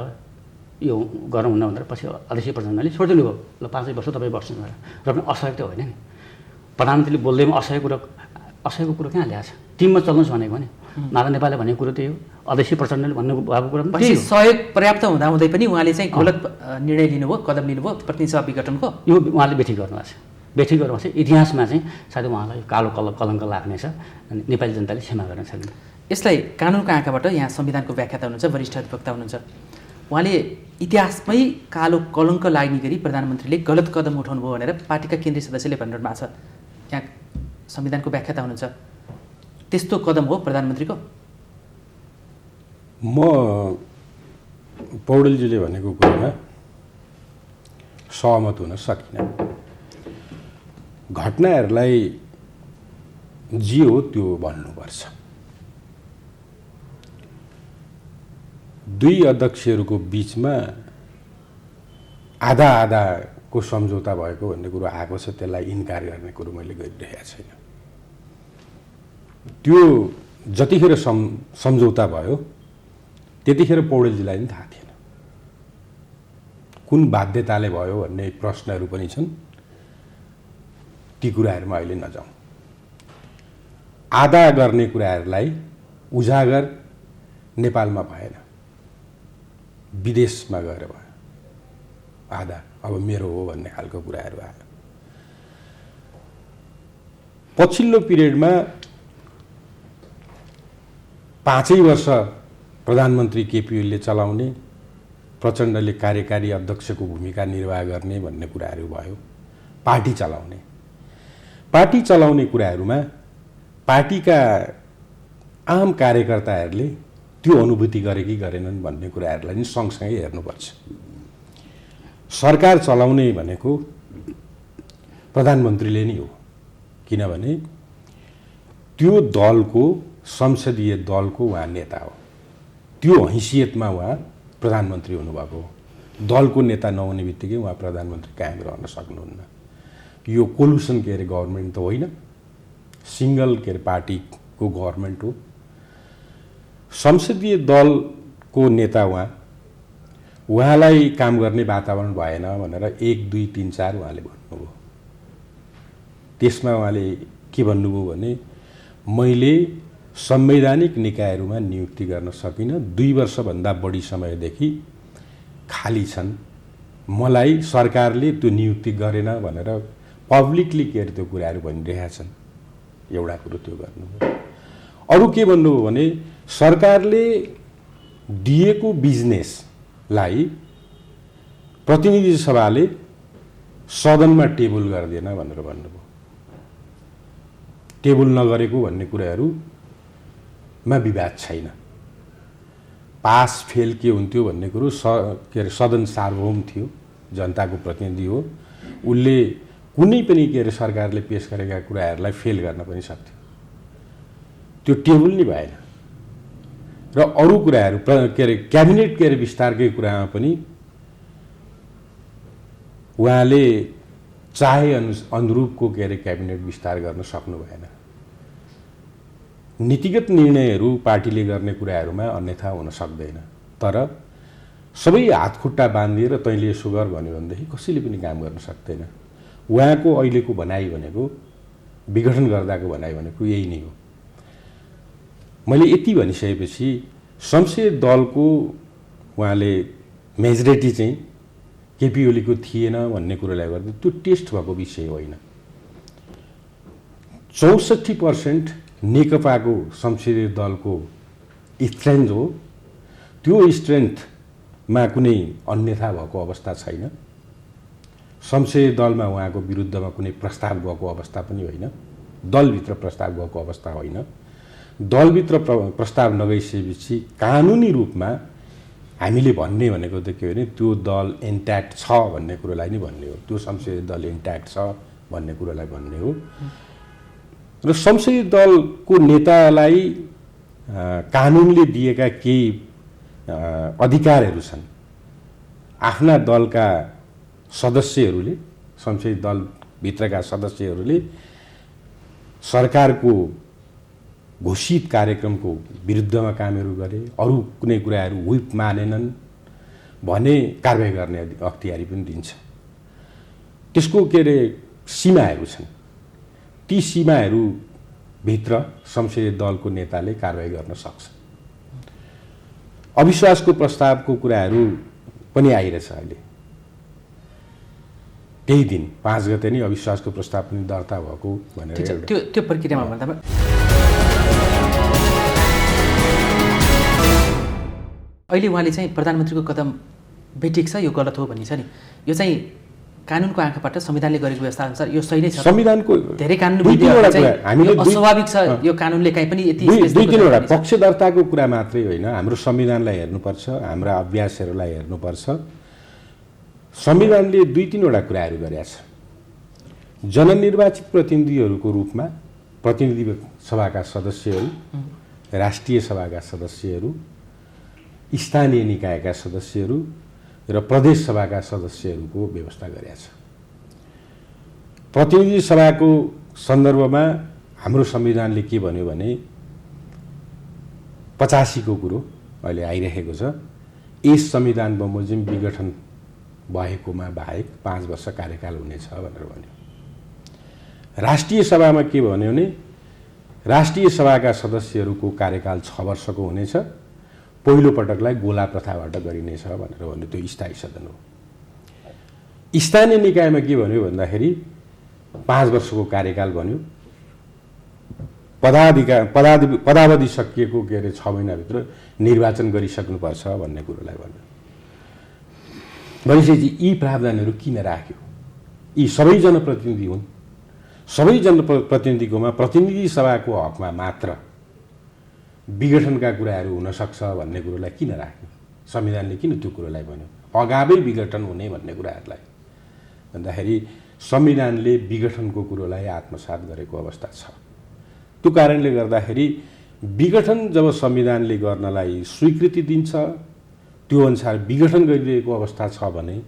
Speaker 2: यो गरौँ हुन भनेर पछि अध्यक्ष प्रचण्डले छोडिदिनु भयो ल 5 वर्ष तपाईँ बस्नु र पनि असहयोग त होइन नि प्रधानमन्त्रीले बोल्दैमा असहयोग कुरो असैको कुरो कहाँ ल्याएको छ? टिममा चल्नुहोस् भनेको भने माधव नेपालले भनेको कुरो त्यही हो, अध्यक्ष प्रचण्डले भन्नु भएको कुरा पनि त्यही हो।
Speaker 1: सहयोग पर्याप्त हुँदाहुँदै पनि उहाँले चाहिँ गलत निर्णय लिनुभयो, कदम लिनुभयो प्रतिनिधि सभा विघटनको।
Speaker 2: यो उहाँले बेठी गर्नुभएको छ, बेठी गर्नुभएको छ। इतिहासमा चाहिँ सायद उहाँलाई कालो कलङ्क लाग्नेछ, अनि नेपाली जनताले क्षमा गर्न सक्दैन।
Speaker 1: यसलाई कानुनको आँखाबाट यहाँ संविधानको व्याख्याता हुनुहुन्छ, वरिष्ठ अधिवक्ता हुनुहुन्छ, उहाँले इतिहासमै कालो कलङ्क लाग्ने गरी प्रधानमन्त्रीले गलत कदम उठाउनुभयो भनेर पार्टीका केन्द्रीय सदस्यले भनिरहनु भएको छ। यहाँ संविधानको व्याख्याता हुनुहुन्छ, त्यस्तो कदम हो प्रधानमन्त्रीको?
Speaker 3: म पौडेलजीले भनेको कुरामा सहमत हुन सकिनँ। घटनाहरूलाई जे हो त्यो भन्नुपर्छ। दुई अध्यक्षहरूको बिचमा आधा आधाको सम्झौता भएको भन्ने कुरो आएको छ, त्यसलाई इन्कार गर्ने कुरो मैले गरिरहेको छैन। त्यो जतिखेर सम्झौता भयो त्यतिखेर पौडेलजीलाई पनि थाहा थिएन। कुन बाध्यताले भयो भन्ने प्रश्नहरू पनि छन्, ती कुराहरूमा अहिले नजाउँ। आधा गर्ने कुराहरूलाई उजागर नेपालमा भएन, विदेशमा गएर भयो। आधा अब मेरो हो भन्ने खालको कुराहरू आयो। पछिल्लो पिरियडमा 5 वर्ष प्रधानमन्त्री केपी ओलीले चलाउने, प्रचण्डले कार्यकारी अध्यक्षको भूमिका निर्वाह गर्ने भन्ने कुराहरू भयो। पार्टी चलाउने कुराहरूमा पार्टीका आम कार्यकर्ताहरूले त्यो अनुभूति गरे कि गरेनन् भन्ने कुराहरूलाई नि सँगसँगै हेर्नुपर्छ। सरकार चलाउने भनेको प्रधानमन्त्रीले नै हो, किनभने त्यो दलको, संसदीय दलको उहाँ नेता हो। त्यो हैसियतमा उहाँ प्रधानमन्त्री हुनुभएको हो। दलको नेता नहुने बित्तिकै उहाँ प्रधानमन्त्री कायम रहन सक्नुहुन्न। यो कोलुसन गभर्मेन्ट त होइन, सिङ्गल पार्टीको गभर्मेन्ट हो। संसदीय दलको नेता उहाँलाई काम गर्ने वातावरण भएन भनेर 1, 2, 3, 4 उहाँले भन्नुभयो। त्यसमा उहाँले के भन्नुभयो भने, मैले संवैधानिक निकायहरूमा नियुक्ति गर्न सकिनँ, 2 वर्षभन्दा बढी समयदेखि खाली छन्, मलाई सरकारले त्यो नियुक्ति गरेन भनेर पब्लिकली त्यो कुराहरू भनिरहेका छन्। एउटा कुरो त्यो गर्नुभयो। अरू के भन्नुभयो भने, सरकारले दिएको बिजनेसलाई प्रतिनिधि सभाले सदनमा टेबल गर्दैन भनेर भन्नुभयो। टेबल नगरेको भन्ने कुराहरूमा विवाद छैन। पास फेल के हुन्थ्यो भन्ने कुरो सदन सार्वभौम थियो, जनताको प्रतिनिधि हो, उसले कुनै पनि सरकारले पेश गरेका कुराहरूलाई फेल गर्न पनि सक्थ्यो। त्यो टेबल नै भएन। र अरू कुराहरू क्याबिनेट विस्तारकै कुरामा पनि उहाँले चाहे अनुरूपको क्याबिनेट विस्तार गर्न सक्नु भएन। नीतिगत निर्णयहरू पार्टीले गर्ने कुराहरूमा अन्यथा हुन सक्दैन। तर सबै हातखुट्टा बाँधिएर तैँले यसो गर भन्यो भनेदेखि कसैले पनि काम गर्न सक्दैन। उहाँको अहिलेको भनाइ भनेको, विघटन गर्दाको भनाइ भनेको यही नै हो। मैले यति भनिसकेपछि संसदीय दलको उहाँले मेजोरिटी चाहिँ केपी ओलीको थिएन भन्ने कुरोलाई गर्दा त्यो टेस्ट भएको विषय होइन। 64% नेकपाको संसदीय दलको स्ट्रेन्थ हो। त्यो स्ट्रेन्थमा कुनै अन्यथा भएको अवस्था छैन। संसदीय दलमा उहाँको विरुद्धमा कुनै प्रस्ताव गएको अवस्था पनि होइन, दलभित्र प्रस्ताव गएको अवस्था होइन। दलभित्र प्रस्ताव नगइसकेपछि कानुनी रूपमा हामीले भन्ने भनेको त के हो भने, त्यो दल इन्ट्याक्ट छ भन्ने कुरोलाई नै भन्ने हो। त्यो संसदीय दल इन्ट्याक्ट छ भन्ने कुरोलाई भन्ने हो। र संसदीय दलको नेतालाई कानुनले दिएका केही अधिकारहरू छन्। आफ्ना दलका सदस्यहरूले, संसदीय दलभित्रका सदस्यहरूले सरकारको घोषित कार्यक्रमको विरुद्धमा कामहरू गरे, अरू कुनै कुराहरू व्हिप मानेनन् भने कारबाही गर्ने अख्तियारी पनि दिन्छ। त्यसको सीमाहरू छन्। ती सीमाहरू भित्र संसदीय दलको नेताले कारबाही गर्न सक्छ। अविश्वासको प्रस्तावको कुराहरू पनि आइरहेछ अहिले। त्यही दिन 5 गते नै अविश्वासको प्रस्ताव पनि दर्ता भएको भनेर
Speaker 1: त्यो प्रक्रियामा भन्दा अहिले उहाँले चाहिँ प्रधानमन्त्रीको कदम बेठिक छ, यो गलत हो भन्ने छ नि, यो चाहिँ कानुनको आँखाबाट संविधानले गरेको व्यवस्था अनुसार यो सही नै छ?
Speaker 3: संविधानको
Speaker 1: धेरै कानुन अस्वाभाविक छ, यो कानुनले काहीँ पनि यति
Speaker 3: दुई तीनवटा पक्ष दर्ताको कुरा मात्रै होइन, हाम्रो संविधानलाई हेर्नुपर्छ, हाम्रा अभ्यासहरूलाई हेर्नुपर्छ। संविधानले 2-3वटा कुराहरू गरेका छ। जननिर्वाचित प्रतिनिधिहरूको रूपमा प्रतिनिधि सभाका सदस्यहरू, राष्ट्रिय सभाका सदस्यहरू, स्थानीय निकायका सदस्यहरू र प्रदेश सभाका सदस्यहरूको व्यवस्था गरेका छ। प्रतिनिधि सभाको सन्दर्भमा हाम्रो संविधानले के भन्यो भने 85 को कुरो अहिले आइरहेको छ, यस संविधान बमोजिम विघटन भएकोमा बाहेक 5 वर्ष कार्यकाल हुनेछ भनेर भन्यो। राष्ट्रिय सभामा के भन्यो भने राष्ट्रिय सभाका सदस्यहरूको कार्यकाल 6 वर्षको हुनेछ, पहिलो पटकलाई गोला प्रथाबाट गरिनेछ भनेर भन्यो। त्यो स्थायी सदन हो। स्थानीय निकायमा के भन्यो भन्दाखेरि 5 वर्षको कार्यकाल भन्यो, पदावधि सकिएको 6 महिनाभित्र निर्वाचन गरिसक्नुपर्छ भन्ने कुरोलाई भन्यो। भनेपछि यी प्रावधानहरू किन राख्यो? यी सबै जनप्रतिनिधि हुन्, सबै जनप्रतिनिधिकोमा प्रतिनिधि सभाको हकमा मात्र विघटनका कुराहरू हुन सक्छ भन्ने कुरोलाई किन राख्यो? संविधानले किन त्यो कुरोलाई भन्यो अगावै विघटन हुने भन्ने कुराहरूलाई? भन्दाखेरि संविधानले विघटनको कुरोलाई आत्मसात गरेको अवस्था छ। त्यो कारणले गर्दाखेरि विघटन जब संविधानले गर्नलाई स्वीकृति दिन्छ, त्यो अनुसार विघटन गरिरहेको अवस्था छ भने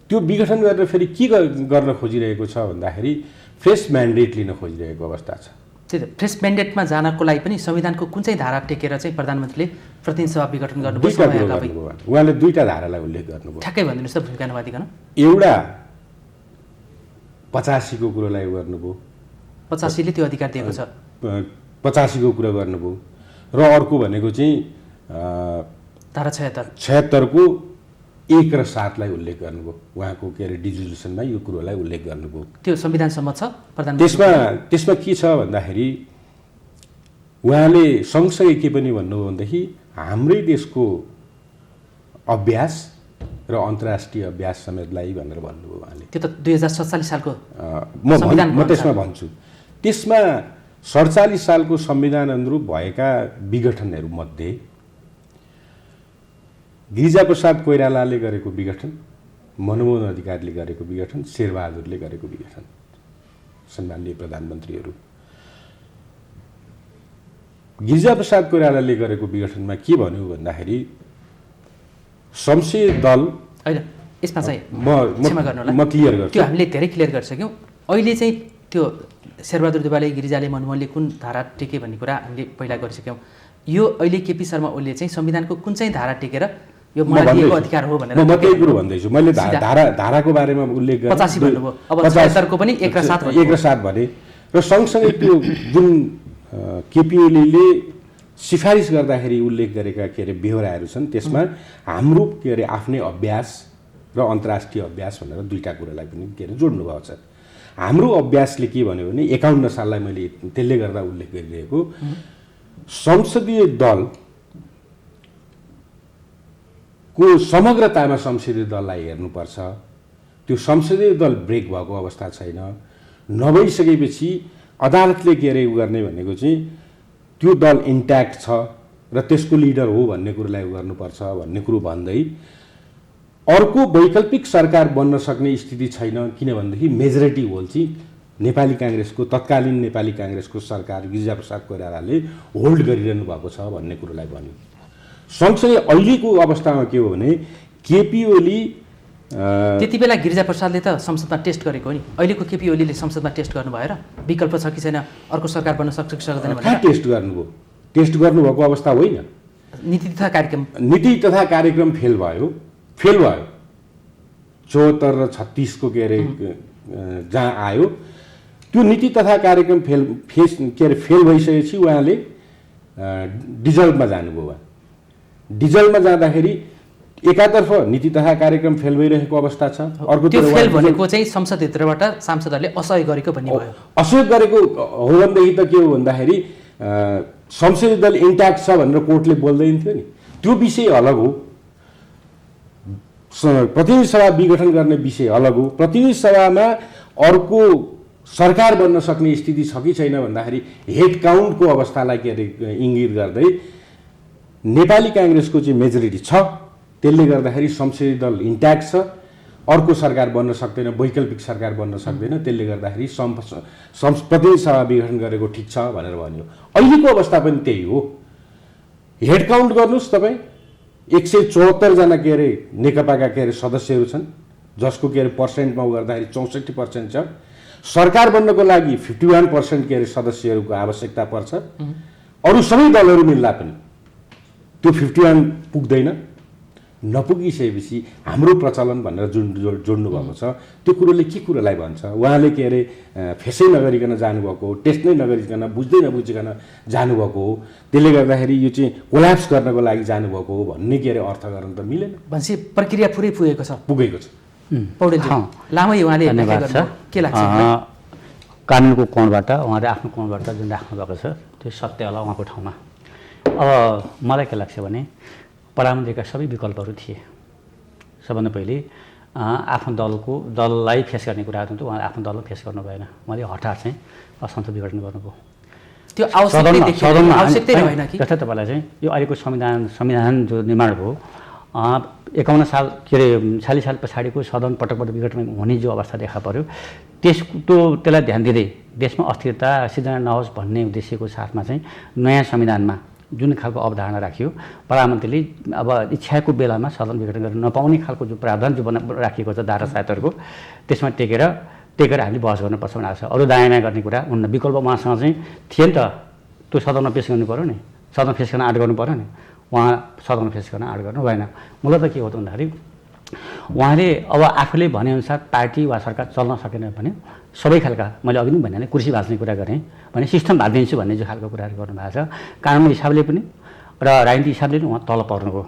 Speaker 3: त्यो विघटन गरेर फेरि के गर्न खोजिरहेको छ भन्दाखेरि फ्रेस म्यान्डेट लिन खोजिरहेको अवस्था छ।
Speaker 1: त्यही त, फ्रेस म्यान्डेटमा जानको लागि पनि संविधानको कुन चाहिँ धारा टेकेर चाहिँ प्रधानमन्त्रीले प्रतिनिधि सभा विघटन गर्नुपर्छ?
Speaker 3: उहाँले 2टा धारालाई उल्लेख गर्नुभयो।
Speaker 1: ठ्याक्कै भनिदिनुहोस् त भूमिका नभइकन।
Speaker 3: एउटा 85 को कुरोलाई गर्नुभयो,
Speaker 1: 85 ले त्यो अधिकार दिएको छ,
Speaker 3: 85 को कुरा गर्नुभयो। र अर्को भनेको चाहिँ
Speaker 1: धारा
Speaker 3: 76 को 1 र 7 लाई उल्लेख गर्नुभयो। उहाँको डिजुलेसनमा यो कुरोलाई उल्लेख गर्नुभयो।
Speaker 1: त्यो संविधान सम्मत छ प्रधानमन्त्री?
Speaker 3: त्यसमा के छ भन्दाखेरि उहाँले सँगसँगै के पनि भन्नुभयो भन्दाखेरि हाम्रै देशको अभ्यास र अन्तर्राष्ट्रिय अभ्यास समेतलाई भनेर भन्नुभयो उहाँले।
Speaker 1: त्यो त 2047 सालको
Speaker 3: म त्यसमा भन्छु। त्यसमा 47 सालको संविधान अनुरूप भएका विघटनहरू मध्ये गिरिजाप्रसाद कोइरालाले गरेको विघटन, मनमोहन अधिकारीले गरेको विघटन, शेरबहादुरले गरेको विघटन, सम्माननीय प्रधानमन्त्रीहरू। गिरिजाप्रसाद कोइरालाले गरेको विघटनमा के भन्यो भन्दाखेरि संसदीय दल
Speaker 1: होइन, यसमा चाहिँ
Speaker 3: क्षमा गर्नु होला, म क्लियर गर्छु।
Speaker 1: त्यो हामीले धेरै क्लियर गरिसक्यौँ। अहिले चाहिँ त्यो शेरबहादुर देवालले, गिरिजाले, मनमोहनले कुन धारा टेके भन्ने कुरा हामीले पहिला गरिसक्यौँ। यो अहिले केपी शर्मा ओलीले चाहिँ संविधानको कुन चाहिँ धारा टेकेर यो मलाई दिएको अधिकार हो भनेर
Speaker 3: म त्यही कुरो भन्दैछु। मैले धाराको बारेमा उल्लेख गरेँ,
Speaker 1: 85 भन्नुभयो, अब 76 को पनि 1 र 7
Speaker 3: भने। र सँगसँगै त्यो जुन केपी ओलीले सिफारिस गर्दाखेरि उल्लेख गरेका बेहोराहरू छन्, त्यसमा हाम्रो आफ्नै अभ्यास र अन्तर्राष्ट्रिय अभ्यास भनेर 2टा कुरालाई पनि जोड्नु भएको छ। हाम्रो अभ्यासले के भन्यो भने 51 साललाई मैले त्यसले गर्दा उल्लेख गरिरहेको, संसदीय दल को समग्रतामा संसदीय दललाई हेर्नुपर्छ। त्यो संसदीय दल ब्रेक भएको अवस्था छैन। नभइसकेपछि अदालतले गर्ने भनेको चाहिँ त्यो दल इन्ट्याक्ट छ र त्यसको लिडर हो भन्ने कुरोलाई गर्नुपर्छ भन्ने कुरो भन्दै अर्को वैकल्पिक सरकार बन्न सक्ने स्थिति छैन, किनभनेदेखि मेजोरिटी होल चाहिँ नेपाली काङ्ग्रेसको, तत्कालीन नेपाली काङ्ग्रेसको सरकार गिरिजाप्रसाद कोइरालाले होल्ड गरिरहनु भएको छ भन्ने कुरोलाई भन्यो। सँगसँगै अहिलेको अवस्थामा के हो भने केपी ओली
Speaker 1: त्यति बेला गिरिजाप्रसादले त संसदमा टेस्ट गरेको हो नि, अहिलेको केपी ओलीले संसदमा टेस्ट गर्नु भएर विकल्प छ कि छैन, अर्को सरकार बन्न सक्छ कि सक्दैन भनेर
Speaker 3: टेस्ट गर्नुभयो? टेस्ट गर्नुभएको अवस्था होइन।
Speaker 1: नीति तथा
Speaker 3: कार्यक्रम फेल भयो। 74 र 36 को जहाँ आयो त्यो नीति तथा कार्यक्रम फेल भइसकेपछि उहाँले डिजल्टमा जानुभयो। उहाँ डिजल्टमा जाँदाखेरि एकातर्फ नीति तथा कार्यक्रम फेल भइरहेको अवस्था छ,
Speaker 1: अर्कोतिर फेल भनेको चाहिँ संसदभित्रबाट सांसदहरूले असहयोग गरेको भन्ने भयो।
Speaker 3: असहयोग गरेको हो भनेदेखि त के हो भन्दाखेरि संसदीय दल इन्ट्याक्ट छ भनेर कोर्टले बोल्दैन थियो नि, त्यो विषय अलग हो। प्रतिनिधि सभा विघटन गर्ने विषय अलग हो। प्रतिनिधि सभामा अर्को सरकार बन्न सक्ने स्थिति छ कि छैन भन्दाखेरि हेड काउन्टको अवस्थालाई के अरे इङ्गित गर्दै नेपाली काङ्ग्रेसको चाहिँ मेजोरिटी छ, त्यसले गर्दाखेरि संसदीय दल इन्ट्याक्ट छ, अर्को सरकार बन्न सक्दैन, वैकल्पिक सरकार बन्न सक्दैन, त्यसले गर्दाखेरि प्रतिनिधि सभा विघटन गरेको ठिक छ भनेर भन्यो। अहिलेको अवस्था पनि त्यही हो। हेड काउन्ट गर्नुहोस् तपाईँ, 174 जना के अरे नेकपाका के अरे सदस्यहरू छन्, जसको के अरे पर्सेन्टमा गर्दाखेरि 64% छ। सरकार बन्नको लागि 51% के अरे सदस्यहरूको आवश्यकता पर्छ। अरू सबै दलहरू मिल्दा पनि त्यो 51 पुग्दैन। नपुगिसकेपछि हाम्रो प्रचलन भनेर जुन जोड्नु भएको छ त्यो कुरोले के कुरोलाई भन्छ? उहाँले के अरे फेसै नगरिकन जानुभएको हो, टेस्ट नै नगरिकन बुझ्दै नबुझिकन जानुभएको हो, त्यसले गर्दाखेरि यो चाहिँ कोल्याप्स गर्नको लागि जानुभएको हो भन्ने के अरे अर्थ गर्न त मिलेन।
Speaker 1: भनेपछि प्रक्रिया पुरै पुगेको छ। पौडेलजी लामै उहाँले
Speaker 2: धन्यवाद छ।
Speaker 1: के लाग्छ?
Speaker 2: कानुनको कोणबाट उहाँले आफ्नो कोणबाट जुन राख्नुभएको छ त्यो सत्य होला उहाँको ठाउँमा। अब मलाई के लाग्छ भने प्रधानमन्त्रीका सबै विकल्पहरू थिए। सबभन्दा पहिले आफ्नो दललाई फेस गर्ने कुरा हुन्थ्यो, उहाँले आफ्नो दललाई फेस गर्नु भएन। उहाँले हठात चाहिँ संसद विघटन गर्नुभयो।
Speaker 1: त्यो आवश्यकै रहेन कि?
Speaker 2: जस्तै तपाईँलाई चाहिँ यो अहिलेको संविधान जो निर्माण भयो 51 साल के अरे 40 साल पछाडिको सदन पटक विघटन हुने जो अवस्था देखा पर्यो त्यसलाई ध्यान दिँदै देशमा अस्थिरता सिर्जना नहोस् भन्ने उद्देश्यको साथमा चाहिँ नयाँ संविधानमा जुन खालको अवधारणा राखियो, प्रधानमन्त्रीले अब इच्छाको बेलामा सदन विघटन गर्न नपाउने खालको जो प्रावधान जो राखिएको छ धारा 77 त्यसमा टेकेर हामीले बहस गर्नुपर्छ भनेको छ। अरू दायाँ गर्ने कुरा हुन्न। विकल्प उहाँसँग चाहिँ थिए नि त, त्यो सदनमा पेस गर्नु पऱ्यो नि, सदन फेस गर्न आँट गर्नु पऱ्यो नि, उहाँ सदन फेस गर्न आँट गर्नु भएन। मूलत के हो त भन्दाखेरि उहाँले अब आफूले भनेअनुसार पार्टी वा सरकार चल्न सकेन भने सबै खालका, मैले अघि नै भने कुर्सी भाँच्ने कुरा गरेँ भने सिस्टम भाँचिदिन्छु भन्ने जो खालको कुराहरू गर्नुभएको छ, कानुनी हिसाबले पनि र राजनीतिक हिसाबले पनि उहाँ तल पर्नुभयो।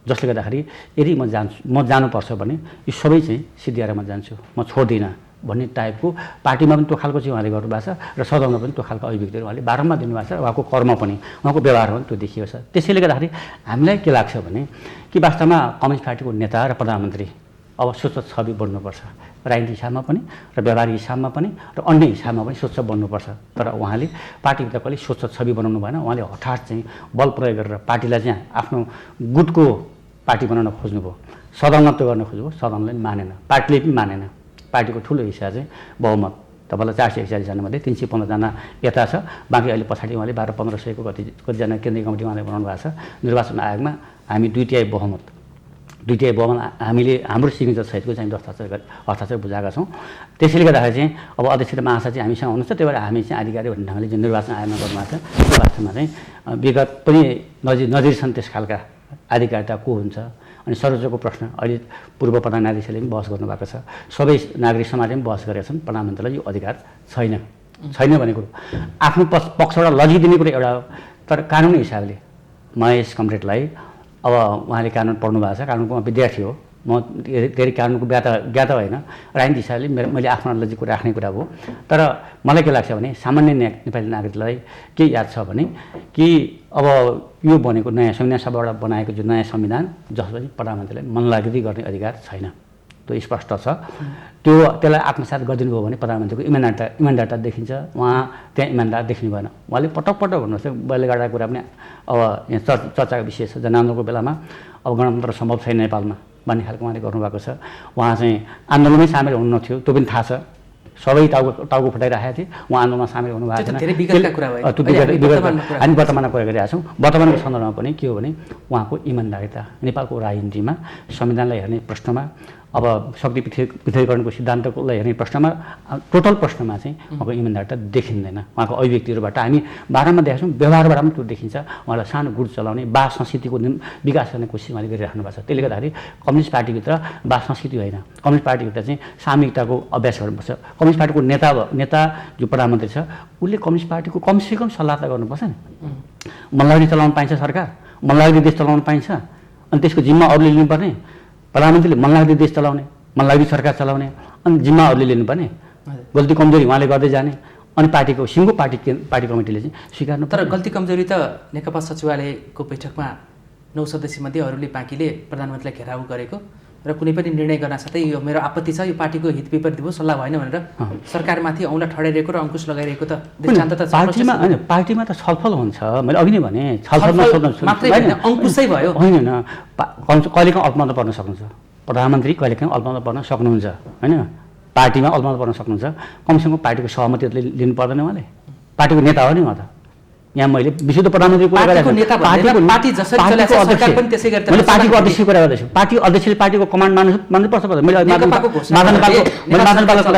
Speaker 2: जसले गर्दाखेरि यदि म जानुपर्छ भने यो सबै चाहिँ सिद्धिएर म जान्छु, म छोड्दिनँ भन्ने टाइपको पार्टीमा पनि त्यो खालको चाहिँ उहाँले गर्नुभएको छ र सदनमा पनि त्यो खालको अभिव्यक्तिहरू उहाँले बारम्बार दिनुभएको छ। उहाँको कर्म पनि उहाँको व्यवहारमा पनि त्यो देखिएको छ। त्यसैले गर्दाखेरि हामीलाई के लाग्छ भने कि वास्तवमा कम्युनिस्ट पार्टीको नेता र प्रधानमन्त्री अब स्वच्छ छवि बन्नुपर्छ, राजनीतिक हिसाबमा पनि र व्यावहारिक हिसाबमा पनि र अन्य हिसाबमा पनि स्वच्छ बन्नुपर्छ। तर उहाँले पार्टीभित्र कहिले स्वच्छ छवि बनाउनु भएन। उहाँले हठात चाहिँ बल प्रयोग गरेर पार्टीलाई चाहिँ आफ्नो गुटको पार्टी बनाउन खोज्नुभयो, सदनमत गर्न खोज्नुभयो, सदनले पनि मानेन, पार्टीले पनि मानेन। पार्टीको ठुलो हिस्सा चाहिँ बहुमत तपाईँलाई 441 जनामध्ये 315 जना यता छ, बाँकी अहिले पछाडि उहाँले 1200-1500 कतिजना केन्द्रीय कमिटी उहाँले बनाउनु भएको छ। निर्वाचन आयोगमा हामी 2/3 बहुमत हामीले हाम्रो सिग्नेचर सहितको चाहिँ हस्ताक्षर बुझाएका छौँ। त्यसैले गर्दाखेरि चाहिँ अब अध्यक्ष र महासचिव चाहिँ हामीसँग हुनुहुन्छ, त्यही भएर हामी चाहिँ आधिकारिक भन्ने ढङ्गले जुन निर्वाचन आयोगमा गर्नुभएको छ त्यो वास्तवमा चाहिँ विगत पनि नजिर छन् त्यस खालका आधिकारिता को हुन्छ। अनि सर्वोच्चको प्रश्न अहिले पूर्व प्रधान न्यायाधीशले पनि बहस गर्नुभएको छ, सबै नागरिक समाजले पनि बहस गरेका छन्, प्रधानमन्त्रीलाई यो अधिकार छैन भन्ने कुरो आफ्नो पक्षबाट लगिदिने कुरो एउटा हो। तर कानुनी हिसाबले महेश कमरेडलाई अब उहाँले कानुन पढ्नु भएको छ, कानुनको विद्यार्थी हो, म धेरै कानुनको ज्ञाता होइन, राजनीतिक हिसाबले मैले आफ्नो नलेज राख्ने कुरा हो। तर मलाई के लाग्छ भने सामान्य नेपाली नागरिकलाई के याद छ भने कि अब यो बनेको नयाँ संविधान सभाबाट बनाएको जो नयाँ संविधान जसलाई प्रधानमन्त्रीलाई मनलागि गर्ने अधिकार छैन, त्यो स्पष्ट छ। त्यसलाई आत्मसात गरिदिनु भयो भने प्रधानमन्त्रीको इमान्दारता देखिन्छ। उहाँ त्यहाँ इमान्दार देखिनु भएन। उहाँले पटक भन्नुहोस् मैले गरेका कुरा पनि अब यहाँ चर्चाको विषय छ। जनआन्दोलनको बेलामा अब गणतन्त्र सम्भव छैन नेपालमा भन्ने खालको उहाँले गर्नुभएको छ। उहाँ चाहिँ आन्दोलनमै सामेल हुनुहुन्थ्यो, त्यो पनि थाहा छ, सबै टाउको फुटाइरहेको थिए, उहाँ आन्दोलनमा सामेल हुनुभएको छैन। हामी वर्तमानमा कुरा गरिरहेका छौँ। वर्तमानको सन्दर्भमा पनि के हो भने उहाँको इमान्दारिता नेपालको राजनीतिमा संविधानलाई हेर्ने प्रश्नमा अब शक्ति पृथकीकरणको सिद्धान्तलाई हेर्ने प्रश्नमा टोटल प्रश्नमा चाहिँ उहाँको इमान्दारिता देखिँदैन। उहाँको अभिव्यक्तिहरूबाट हामी बाह्रमा देखेका छौँ, व्यवहारबाट पनि त्यो देखिन्छ। उहाँलाई सानो गुट चलाउने बा संस्कृतिको विकास गर्ने कोसिस उहाँले गरिराख्नु भएको छ। त्यसले गर्दाखेरि कम्युनिस्ट पार्टीभित्र बा संस्कृति होइन, कम्युनिस्ट पार्टीभित्र चाहिँ सामूहिकताको अभ्यास गर्नुपर्छ। कम्युनिस्ट पार्टीको नेता जो प्रधानमन्त्री छ उसले कम्युनिस्ट पार्टीको कमसेकम सल्लाह त गर्नुपर्छ नि। मनलाग्ने चलाउन पाइन्छ सरकार, मनलाग्ने देश चलाउन पाइन्छ, अनि त्यसको जिम्मा अरूले लिनुपर्ने। प्रधानमन्त्रीले मनलाग्ने देश चलाउने, मनलाग्ने सरकार चलाउने, अनि जिम्मा अरूले लिनुपर्ने। गल्ती कमजोरी उहाँले गर्दै जाने, अनि पार्टीको सिङ्गो पार्टी कमिटीले चाहिँ स्वीकार्नु।
Speaker 1: तर गल्ती कमजोरी त नेकपा सचिवालयको बैठकमा 9 सदस्यमध्ये अरूले बाँकीले प्रधानमन्त्रीलाई घेराउ गरेको र कुनै पनि निर्णय गर्न साथै यो मेरो आपत्ति छ, यो पार्टीको हित विपरीत भयो, सल्लाह भएन भनेर सरकारमाथि औँला ठडाइरहेको र अङ्कुश लगाइरहेको त दृष्टान्त त
Speaker 2: पार्टीमा त छलफल हुन्छ। मैले अघि नै भने छलफलमा
Speaker 1: मात्रै होइन, अङ्कुशै भयो
Speaker 2: होइन। कहिलेकाहीँ अल्पमतमा पर्न सक्नुहुन्छ, प्रधानमन्त्री कहिलेकाहीँ अल्पमतमा पर्न सक्नुहुन्छ होइन, पार्टीमा अल्पमतमा पर्न सक्नुहुन्छ। कमसेकम पार्टीको सहमति लिनु पर्दैन उहाँले, पार्टीको नेता हो नि उहाँ त। यहाँ मैले विशुद्ध प्रधानमन्त्री कुरा गरेको
Speaker 1: पार्टी जसरी चलेको सरकार पनि त्यसै गरी
Speaker 2: मैले पार्टीको अध्यक्षको कुरा गर्दैछु। पार्टी अध्यक्षले पार्टीको कमान्ड मान्नुपर्छ। मैले मादन पालको कुरा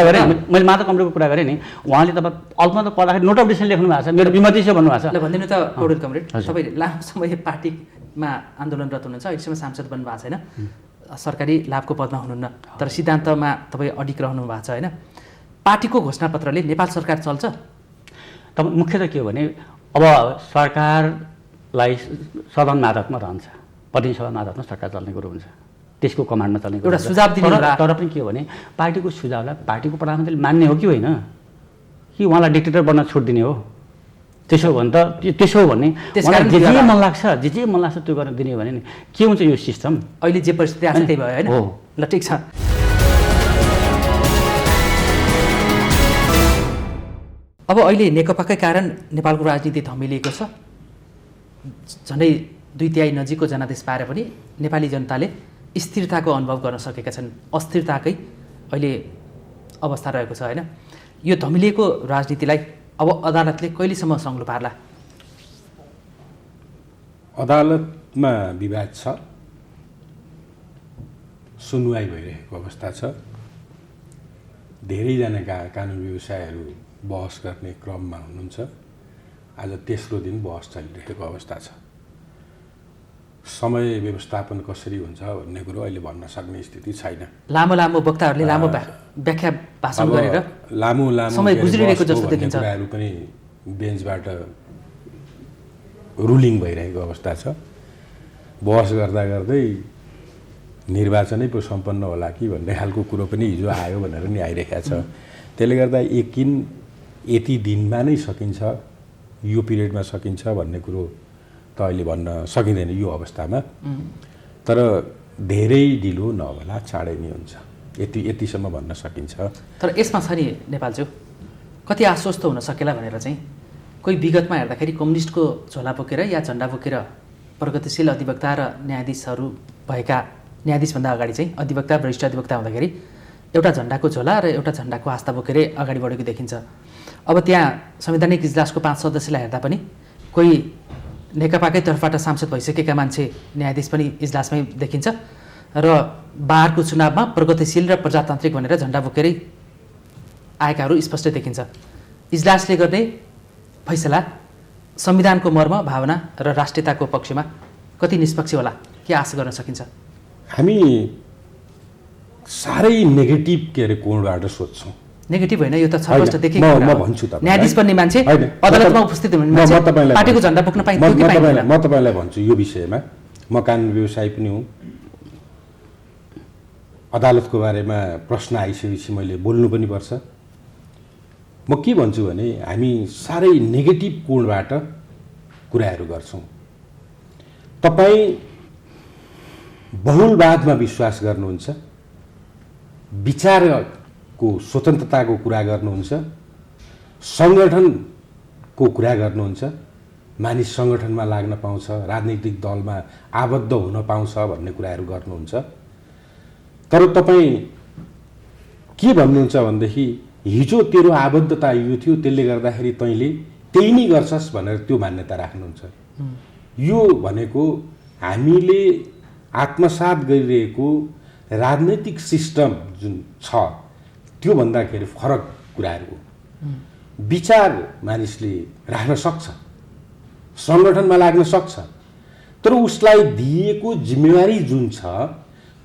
Speaker 2: गरेँ, मैले माधव कमरेडको कुरा गरेँ नि। उहाँले त अल्पमतमा पर्दाखेरि नोट अफ डिसिसन लेख्नु भएको छ, मेरो विमति छ भन्नुभएको छ।
Speaker 1: ल भनिदिनु त पौडेल कमरेड, तपाईँ लामो समय पार्टीमा आन्दोलनरत हुनुहुन्छ, अहिलेसम्म सांसद बन्नु भएको छैन, सरकारी लाभको पदमा हुनुहुन्न, तर सिद्धान्तमा तपाईँ अडिग रहनु भएको छ होइन। पार्टीको घोषणापत्रले नेपाल सरकार चल्छ?
Speaker 2: त मुख्य त के हो भने अब सरकारलाई सदन मातहतमा रहन्छ, प्रतिनिधि सभा मातहतमा सरकार चल्ने कुरो हुन्छ, त्यसको कमान्डमा चल्ने कुरो।
Speaker 1: एउटा सुझाव दिनु होला।
Speaker 2: तर पनि के हो भने पार्टीको सुझावलाई पार्टीको प्रधानमन्त्रीले मान्ने हो कि होइन, कि उहाँलाई डिक्टेटर बन्न छुट दिने हो? त्यसो हो भने त त्यसो हो भने उहाँलाई जे मन लाग्छ त्यो गर्न दिने हो भने नि के हुन्छ यो सिस्टम?
Speaker 1: अहिले जे परिस्थिति आछ त्यही भयो होइन। ल ठिक छ। अब अहिले नेकपाकै कारण नेपालको राजनीति थमिलिएको छ। झन्डै 2/3 नजिकको जनादेश पाएर पनि नेपाली जनताले स्थिरताको अनुभव गर्न सकेका छन्। अस्थिरताकै अहिले अवस्था रहेको छ होइन। यो थमिलिएको राजनीतिलाई अब अदालतले कहिलेसम्म सङ्लो पार्ला?
Speaker 3: अदालतमा विवाद छ, सुनवाई भइरहेको अवस्था छ। धेरैजना कानुन व्यवसायहरू बहस गर्ने क्रममा हुनुहुन्छ। आज तेस्रो दिन बहस चलिरहेको अवस्था छ। समय व्यवस्थापन कसरी हुन्छ भन्ने कुरो अहिले भन्न सक्ने स्थिति छैन।
Speaker 1: लामो वक्ताहरूले लामो व्याख्या भाषण गरेर
Speaker 3: लामो
Speaker 1: समय गुज्रिरहेको जस्तो देखिन्छ।
Speaker 3: कुराहरू पनि बेन्चबाट रुलिङ भइरहेको अवस्था छ। बहस गर्दा गर्दै निर्वाचनै पो सम्पन्न होला कि भन्ने खालको कुरो पनि हिजो आयो भनेर नि आइरहेको छ। त्यसले गर्दा यकिन यति दिनमा नै सकिन्छ, यो पिरियडमा सकिन्छ भन्ने कुरो त अहिले भन्न सकिँदैन यो अवस्थामा। तर धेरै ढिलो नहोला, चाँडै नै हुन्छ, यतिसम्म भन्न सकिन्छ।
Speaker 1: तर यसमा छ नि नेपालज्यू, कति आश्वस्त हुन सकेला भनेर चाहिँ कोही विगतमा हेर्दाखेरि कम्युनिस्टको झोला बोकेर या झन्डा बोकेर प्रगतिशील अधिवक्ता र न्यायाधीशहरू भएका, न्यायाधीशभन्दा अगाडि चाहिँ अधिवक्ता वरिष्ठ अधिवक्ता हुँदाखेरि एउटा झन्डाको झोला र एउटा झन्डाको आस्था बोकेरै अगाडि बढेको देखिन्छ। अब त्यहाँ संवैधानिक इजलासको 5 सदस्यलाई हेर्दा पनि कोही नेकपाकै तर्फबाट सांसद भइसकेका मान्छे न्यायाधीश पनि इजलासमै देखिन्छ र बारको चुनावमा प्रगतिशील र प्रजातान्त्रिक भनेर झन्डा बोकेरै आएकाहरू स्पष्ट देखिन्छ। इजलासले गर्ने फैसला संविधानको मर्म, भावना र राष्ट्रियताको पक्षमा कति निष्पक्ष होला, के आशा गर्न सकिन्छ?
Speaker 3: हामी साह्रै नेगेटिभ कोणबाट सोध्छौँ।
Speaker 1: नेगेटिभ होइन, यो त स्पष्ट देखेको
Speaker 3: म भन्छु त,
Speaker 1: न्यायाधीश बन्ने मान्छे, अदालतमा उपस्थित हुने मान्छे, पार्टीको झन्डा बोक्न पाइन्छ कि पाइँदैन?
Speaker 3: म तपाईँलाई भन्छु यो विषयमा। म कानुन व्यवसायी पनि हुँ। अदालतको बारेमा प्रश्न आइसकेपछि मैले बोल्नु पनि पर्छ। म के भन्छु भने हामी साह्रै नेगेटिभ कोणबाट कुराहरू गर्छौँ। तपाईँ बहुलवादमा विश्वास गर्नुहुन्छ, विचारको स्वतन्त्रताको कुरा गर्नुहुन्छ, सङ्गठनको कुरा गर्नुहुन्छ, मानिस सङ्गठनमा लाग्न पाउँछ, राजनैतिक दलमा आबद्ध हुन पाउँछ भन्ने कुराहरू गर्नुहुन्छ। तर तपाईँ के भन्नुहुन्छ भनेदेखि हिजो तेरो आबद्धता यो थियो, त्यसले गर्दाखेरि तैँले त्यही नै गर्छस् भनेर त्यो मान्यता राख्नुहुन्छ। यो भनेको हामीले आत्मसात गरिरहेको राजनैतिक सिस्टम जुन छ त्यो भन्दाखेरि फरक कुराहरू हो। विचार मानिसले राख्न सक्छ, सङ्गठनमा लाग्न सक्छ, तर उसलाई दिएको जिम्मेवारी जुन छ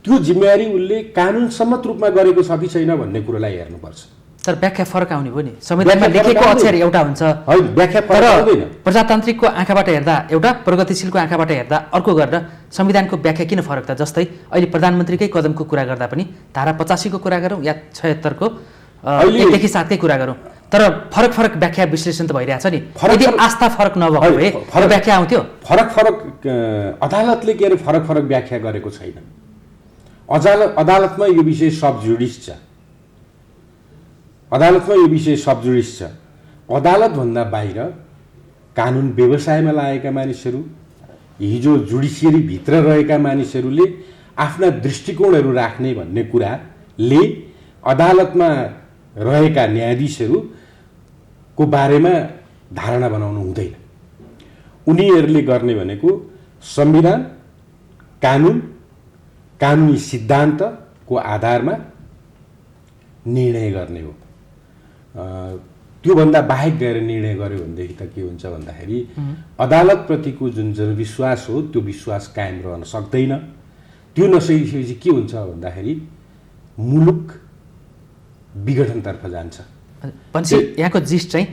Speaker 3: त्यो जिम्मेवारी उसले कानुनसम्मत रूपमा गरेको छ कि छैन भन्ने कुरोलाई हेर्नुपर्छ।
Speaker 1: तर व्याख्या फरक आउने भयो नि। संविधानमा लेखेको अक्षर एउटा हुन्छ,
Speaker 3: होइन, व्याख्या फरक
Speaker 1: तर
Speaker 3: आउँदैन।
Speaker 1: प्रजातान्त्रिकको आँखाबाट हेर्दा एउटा, प्रगतिशीलको आँखाबाट हेर्दा अर्को गरेर संविधानको व्याख्या किन फरक त? जस्तै अहिले प्रधानमन्त्रीकै कदमको कुरा गर्दा पनि धारा 85 को कुरा गरौँ या 76 को 1 देखि 7 कै कुरा गरौँ, तर फरक फरक व्याख्या विश्लेषण त भइरहेछ नि। यदि आस्था फरक नभएको भए फरक व्याख्या आउँथ्यो।
Speaker 3: फरक अदालतले के अरे फरक फरक व्याख्या गरेको छैन। अदालतमा यो विषय सब जुडिस छ। अदालतमा यो विषय सब जुडिस छ। अदालतभन्दा बाहिर कानुन व्यवसायमा लागेका मानिसहरू, हिजो जुडिसियरी भित्र रहेका मानिसहरूले आफ्ना दृष्टिकोणहरू राख्ने भन्ने कुराले अदालतमा रहेका न्यायाधीशहरूको बारेमा धारणा बनाउनु हुँदैन। उनीहरूले गर्ने भनेको संविधान, कानुन, कानुनी सिद्धान्तको आधारमा निर्णय गर्ने हो। त्योभन्दा बाहेक गएर निर्णय गर्यो भनेदेखि त के हुन्छ भन्दाखेरि अदालतप्रतिको जुन जनविश्वास हो त्यो विश्वास कायम रहन सक्दैन। त्यो नसकेपछि के हुन्छ भन्दाखेरि मुलुक विघटनतर्फ जान्छ।
Speaker 1: भनेपछि यहाँको जिस्ट चाहिँ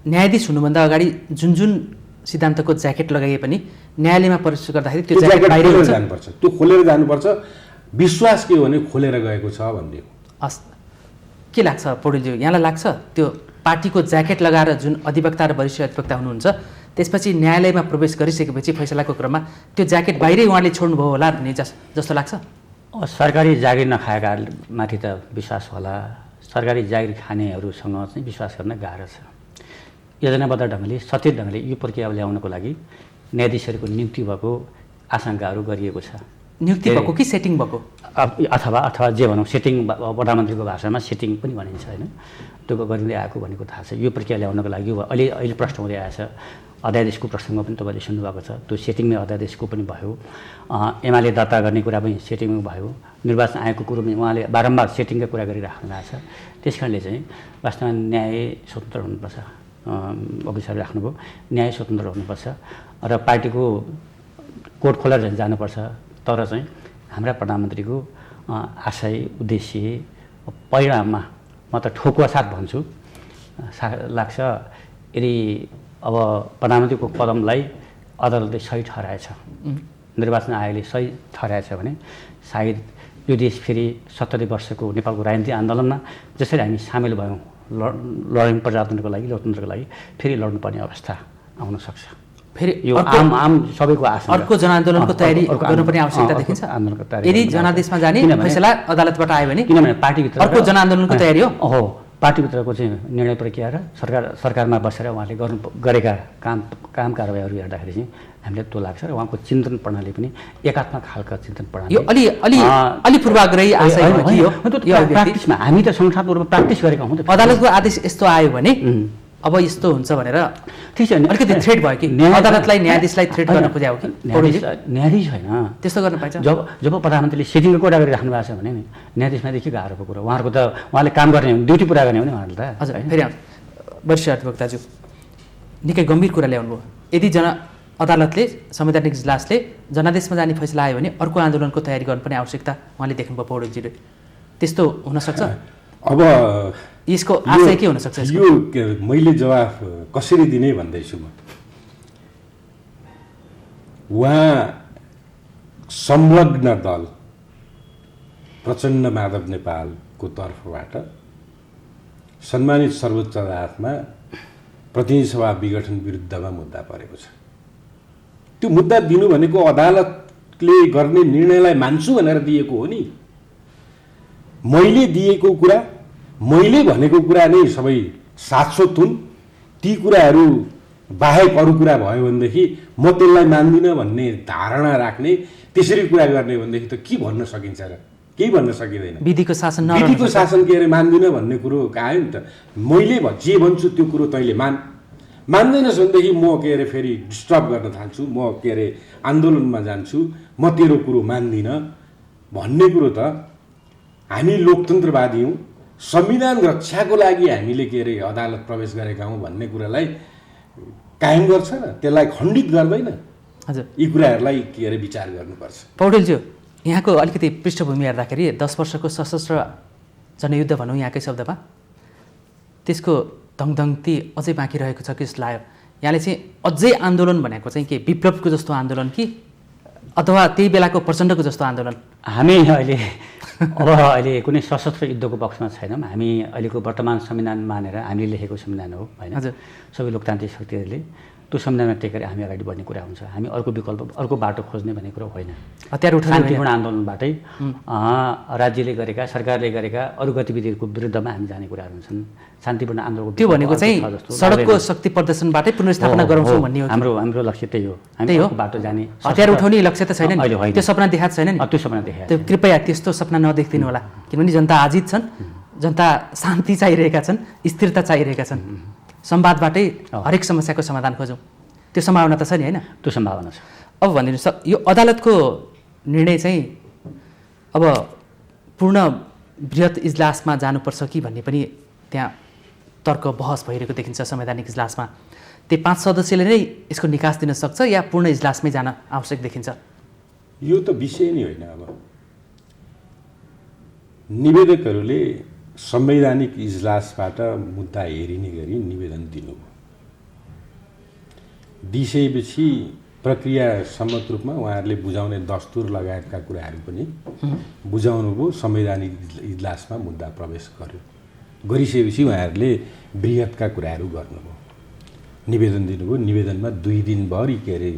Speaker 1: न्यायाधीश हुनुभन्दा अगाडि जुन जुन सिद्धान्तको ज्याकेट लगाइए पनि न्यायालयमा प्रवेश गर्दाखेरि त्यो ज्याकेट बाहिर हुन्छ,
Speaker 3: जानुपर्छ, त्यो खोलेर जानुपर्छ। विश्वास के हो भने खोलेर गएको छ भन्ने हो।
Speaker 1: के लाग्छ पौडेलज्यू, यहाँलाई लाग्छ त्यो पार्टीको ज्याकेट लगाएर जुन अधिवक्ता र वरिष्ठ अधिवक्ता हुनुहुन्छ त्यसपछि न्यायालयमा प्रवेश गरिसकेपछि फैसलाको क्रममा त्यो ज्याकेट बाहिरै उहाँले छोड्नुभयो होला भन्ने जस्तो लाग्छ?
Speaker 2: सरकारी जागिर नखाएका माथि त विश्वास होला। सरकारी जागिर खानेहरूसँग चाहिँ विश्वास गर्न गाह्रो छ। योजनाबद्ध ढङ्गले, सचेत ढङ्गले यो प्रक्रिया ल्याउनको लागि न्यायाधीशहरूको नियुक्ति भएको आशंकाहरू गरिएको छ।
Speaker 1: नियुक्ति भएको कि सेटिङ भएको?
Speaker 2: अथवा जे भनौँ, सेटिङ प्रधानमन्त्रीको भाषामा सेटिङ पनि भनिन्छ होइन, त्यो गरिँदै आएको भनेको थाहा छ। यो प्रक्रिया ल्याउनको लागि अहिले प्रश्न हुँदै आएछ। अध्यादेशको प्रसङ्ग पनि तपाईँले सुन्नुभएको छ, त्यो सेटिङमै अध्यादेशको पनि भयो। एमाले दर्ता गर्ने कुरा पनि सेटिङमै भयो। निर्वाचन आयोगको कुरो पनि उहाँले बारम्बार सेटिङकै कुरा गरिराख्नु भएको छ। त्यस कारणले चाहिँ वास्तवमा न्याय स्वतन्त्र हुनुपर्छ। अफिसरले राख्नुभयो, न्याय स्वतन्त्र हुनुपर्छ र पार्टीको कोड खोलेर जानुपर्छ। तर चाहिँ हाम्रा प्रधानमन्त्रीको आशय, उद्देश्य, परिणाममा म त ठोकुवा साथ भन्छु लाग्छ। यदि अब प्रधानमन्त्रीको कदमलाई अदालतले सही ठहराएछ, निर्वाचन आयोगले सही ठहराएछ भने सायद यो देश फेरि 70 वर्षको नेपालको राजनीतिक आन्दोलनमा जसरी हामी सामेल भयौँ, लड्यौँ प्रजातन्त्रको लागि, लोकतन्त्रको लागि, फेरि लड्नुपर्ने अवस्था आउन सक्छ।
Speaker 1: फेरि
Speaker 2: यो आम सबैको आशा।
Speaker 1: अर्को जनआन्दोलनको तयारी गर्नुपर्ने आवश्यकता देखिन्छ। यदि जनादेशमा जाने फैसला अदालतबाट आयो भने, किनभने
Speaker 2: पार्टीभित्र
Speaker 1: अर्को जनआन्दोलनको तयारी हो।
Speaker 2: पार्टीभित्रको चाहिँ निर्णय प्रक्रिया र सरकारमा बसेर उहाँले गरेका काम कारबाहीहरू हेर्दाखेरि चाहिँ हामीले त्यो लाग्छ र उहाँको चिन्तन प्रणाली पनि एकात्मक खालका चिन्तन प्रणाली।
Speaker 1: यो अलि पूर्वाग्रही आशय हो।
Speaker 2: प्र्याक्टिसमा हामी त संस्थात्मक प्र्याक्टिस गरेका हौँ।
Speaker 1: अदालतको आदेश यस्तो आयो भने अब यस्तो हुन्छ भनेर
Speaker 2: ठिक छ,
Speaker 1: अलिकति थ्रेट भयो कि अदालतलाई, न्यायाधीशलाई थ्रेट गर्न खोज्या हो कि?
Speaker 2: न्यायाधीश होइन,
Speaker 1: त्यस्तो गर्न पाइन्छ।
Speaker 2: जब प्रधानमन्त्रीले सेटिङको कुरा गरिराख्नु भएको छ भने नि न्यायाधीशमा देखि गाह्रोको कुरा। उहाँहरूको त उहाँले काम गर्ने हो, ड्युटी पुरा गर्ने हो नि उहाँहरूले त।
Speaker 1: हजुर, फेरि वरिष्ठ अधिवक्ताज्यू निकै गम्भीर कुरा ल्याउनु भयो। यदि अदालतले, संवैधानिक इजलासले जनादेशमा जाने फैसला आयो भने अर्को आन्दोलनको तयारी गर्नुपर्ने आवश्यकता उहाँले देख्नुभयो पौडेलजीले, त्यस्तो हुनसक्छ?
Speaker 3: अब
Speaker 1: यसको आशय के हुनसक्छ?
Speaker 3: यो मैले जवाफ कसरी दिने भन्दैछु म। उहाँ संलग्न दल प्रचण्ड माधव नेपालको तर्फबाट सम्मानित सर्वोच्च अदालतमा प्रतिनिधि सभा विघटन विरुद्धमा मुद्दा परेको छ। त्यो मुद्दा दिनु भनेको अदालतले गर्ने निर्णयलाई मान्छु भनेर दिएको हो नि। मैले दिएको कुरा, मैले भनेको कुरा नै सबै शाश्वत हुन्। ती कुराहरू बाहेक अरू कुरा भयो भनेदेखि म त्यसलाई मान्दिनँ भन्ने धारणा राख्ने, त्यसरी कुरा गर्ने भनेदेखि त के भन्न सकिन्छ र? केही भन्न सकिँदैन।
Speaker 1: विधिको शासन
Speaker 3: के अरे मान्दिनँ भन्ने कुरो आयो नि त। मैले जे भन्छु त्यो कुरो तैँले मान्दैनस् भनेदेखि म के अरे फेरि डिस्टर्ब गर्न थाल्छु, म के अरे आन्दोलनमा जान्छु, म तेरो कुरो मान्दिनँ भन्ने कुरो त हामी लोकतन्त्रवादी हौँ, संविधान रक्षाको लागि हामीले के अरे अदालत प्रवेश गरेका हौँ भन्ने कुरालाई कायम गर्छ र त्यसलाई खण्डित गर्दैन।
Speaker 1: हजुर,
Speaker 3: यी कुराहरूलाई के अरे विचार गर्नुपर्छ।
Speaker 1: पौडेलज्यू, यहाँको अलिकति पृष्ठभूमि हेर्दाखेरि 10 वर्षको सशस्त्र जनयुद्ध भनौँ यहाँकै शब्दमा, त्यसको धङधङ्ती अझै बाँकी रहेको छ कि जस्तो लाग्यो। यहाँले चाहिँ अझै आन्दोलन भनेको चाहिँ के विप्लवको जस्तो आन्दोलन कि अथवा त्यही बेलाको प्रचण्डको जस्तो आन्दोलन?
Speaker 2: हामी अहिले कुनै सशस्त्र युद्धको पक्षमा छैनौँ। हामी अहिलेको वर्तमान संविधान मानेर हामीले लेखेको संविधान हो होइन, सबै लोकतान्त्रिक शक्तिहरूले त्यो संविधानमा टेकेर हामी अगाडि बढ्ने कुरा हुन्छ। हामी अर्को विकल्प अर्को बाटो खोज्ने भन्ने कुरो होइन।
Speaker 1: हतियार उठाउने
Speaker 2: शान्तिपूर्ण आन्दोलनबाटै राज्यले गरेका सरकारले गरेका अरू गतिविधिहरूको विरुद्धमा हामी जाने कुराहरू हुन्छन्। शान्तिपूर्ण आन्दोलनको
Speaker 1: त्यो भनेको चाहिँ सडकको शक्ति प्रदर्शनबाटै पुनर्स्थापना गराउँछौँ भन्ने हो।
Speaker 2: हाम्रो लक्ष्य त्यही हो। हामी अर्को बाटो जाने
Speaker 1: हतियार उठाउने लक्ष्य त छैन नि, त्यो सपना देखाएको छैन नि।
Speaker 2: त्यो सपना देखाएको
Speaker 1: त्यो कृपया त्यस्तो सपना नदेखिदिनु होला, किनभने जनता आजित छन्, जनता शान्ति चाहिरहेका छन्, स्थिरता चाहिरहेका छन्। संवादबाटै हरेक समस्याको समाधान खोजौँ, त्यो सम्भावना त छ नि होइन?
Speaker 2: त्यो सम्भावना छ।
Speaker 1: अब भनिदिनुहोस्, यो अदालतको निर्णय चाहिँ अब पूर्ण बृहत इजलासमा जानुपर्छ कि भन्ने पनि त्यहाँ तर्क बहस भइरहेको देखिन्छ संवैधानिक इजलासमा। त्यो 5 सदस्यले नै यसको निकास दिन सक्छ या पूर्ण इजलासमै जान आवश्यक देखिन्छ?
Speaker 3: यो त विषय नै होइन। अब निवेदकहरूले संवैधानिक इजलासबाट मुद्दा हेरिने गरी निवेदन दिनुभयो, दिइसकेपछि प्रक्रिया सम्मत रूपमा उहाँहरूले बुझाउने दस्तुर लगायतका कुराहरू पनि बुझाउनुभयो। संवैधानिक इजलासमा मुद्दा प्रवेश गर्यो, गरिसकेपछि उहाँहरूले बृहतका कुराहरू गर्नुभयो, निवेदन दिनुभयो। निवेदनमा 2 दिनभरि के अरे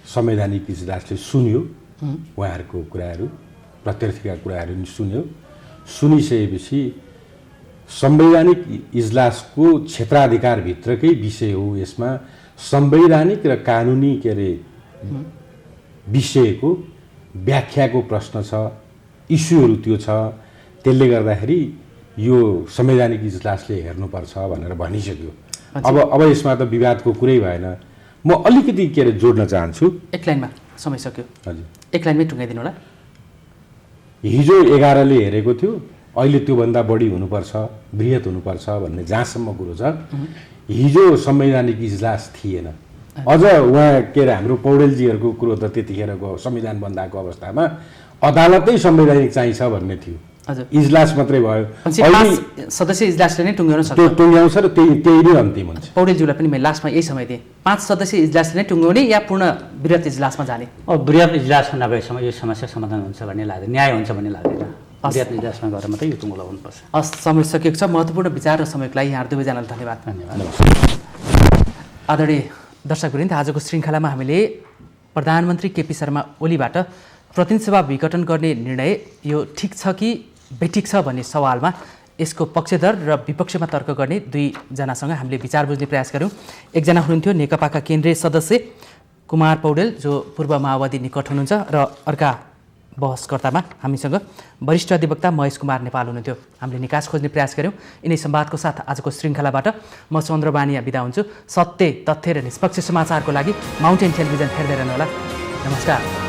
Speaker 3: संवैधानिक इजलासले सुन्यो, उहाँहरूको कुराहरू प्रत्यर्थीका कुराहरू पनि सुन्यो। सुनिसकेपछि संवैधानिक इजलासको क्षेत्राधिकारभित्रकै विषय हो, यसमा संवैधानिक र कानुनी के अरे विषयको व्याख्याको प्रश्न छ, इस्युहरू त्यो छ। त्यसले गर्दाखेरि यो संवैधानिक इजलासले हेर्नुपर्छ भनेर भनिसक्यो। अब यसमा त विवादको कुरै भएन। म अलिकति के अरे जोड्न चाहन्छु।
Speaker 1: एक लाइनमा समय सक्यो।
Speaker 3: हजुर,
Speaker 1: एक लाइनमै टुङ्गाइदिनु होला।
Speaker 3: हिजो 11ले हेरेको थियो, अहिले त्योभन्दा बढी हुनुपर्छ, बृहत हुनुपर्छ भन्ने जहाँसम्म कुरो छ। हिजो संवैधानिक इजलास थिएन। अझ उहाँ के अरे हाम्रो पौडेलजीहरूको कुरो त त्यतिखेरको संविधान बन्दाको अवस्थामा अदालतै संवैधानिक चाहिन्छ भन्ने थियो। इजलास मात्रै भयो।
Speaker 1: 5 सदस्य इजलासले नै टुङ्ग्याउन सक्छ,
Speaker 3: त्यो टुङ्ग्याउँछ र त्यही नै अन्तिम हुन्छ।
Speaker 1: पौडेलज्यूलाई पनि मैले लास्टमा यही समय दिएँ, 5 सदस्य इजलासले नै टुङ्ग्याउने या पूर्ण बृहत इजलासमा जाने?
Speaker 2: बृहत इजलासमा नगएसम्म यो समस्या समाधान हुन्छ भन्ने लाग्दैन, न्याय हुन्छ भन्ने लाग्दैन। बृहत इजलासमा गएर मात्रै यो टुङ्गो लगाउनुपर्छ।
Speaker 1: समय सकिएको छ। महत्त्वपूर्ण विचार र समयको लागि यहाँ दुवैजनालाई धन्यवाद। आदरणीय दर्शकवृन्द, आजको श्रृङ्खलामा हामीले प्रधानमन्त्री केपी शर्मा ओलीबाट प्रतिनिधि सभा विघटन गर्ने निर्णय यो ठिक छ कि बेठिक छ भन्ने सवालमा यसको पक्षधर र विपक्षमा तर्क गर्ने 2 जनासँग हामीले विचार बुझ्ने प्रयास गऱ्यौँ। एकजना हुनुहुन्थ्यो नेकपाका केन्द्रीय सदस्य कुमार पौडेल, जो पूर्व माओवादी निकट हुनुहुन्छ, र अर्का बहसकर्तामा हामीसँग वरिष्ठ अधिवक्ता महेश कुमार नेपाल हुनुहुन्थ्यो। हामीले निकास खोज्ने प्रयास गऱ्यौँ। यिनै संवादको साथ आजको श्रृङ्खलाबाट म चन्द्र बानिया बिदा हुन्छु। सत्य, तथ्य र निष्पक्ष समाचारको लागि माउन्टेन टेलिभिजन हेर्दै रहनुहोला। नमस्कार।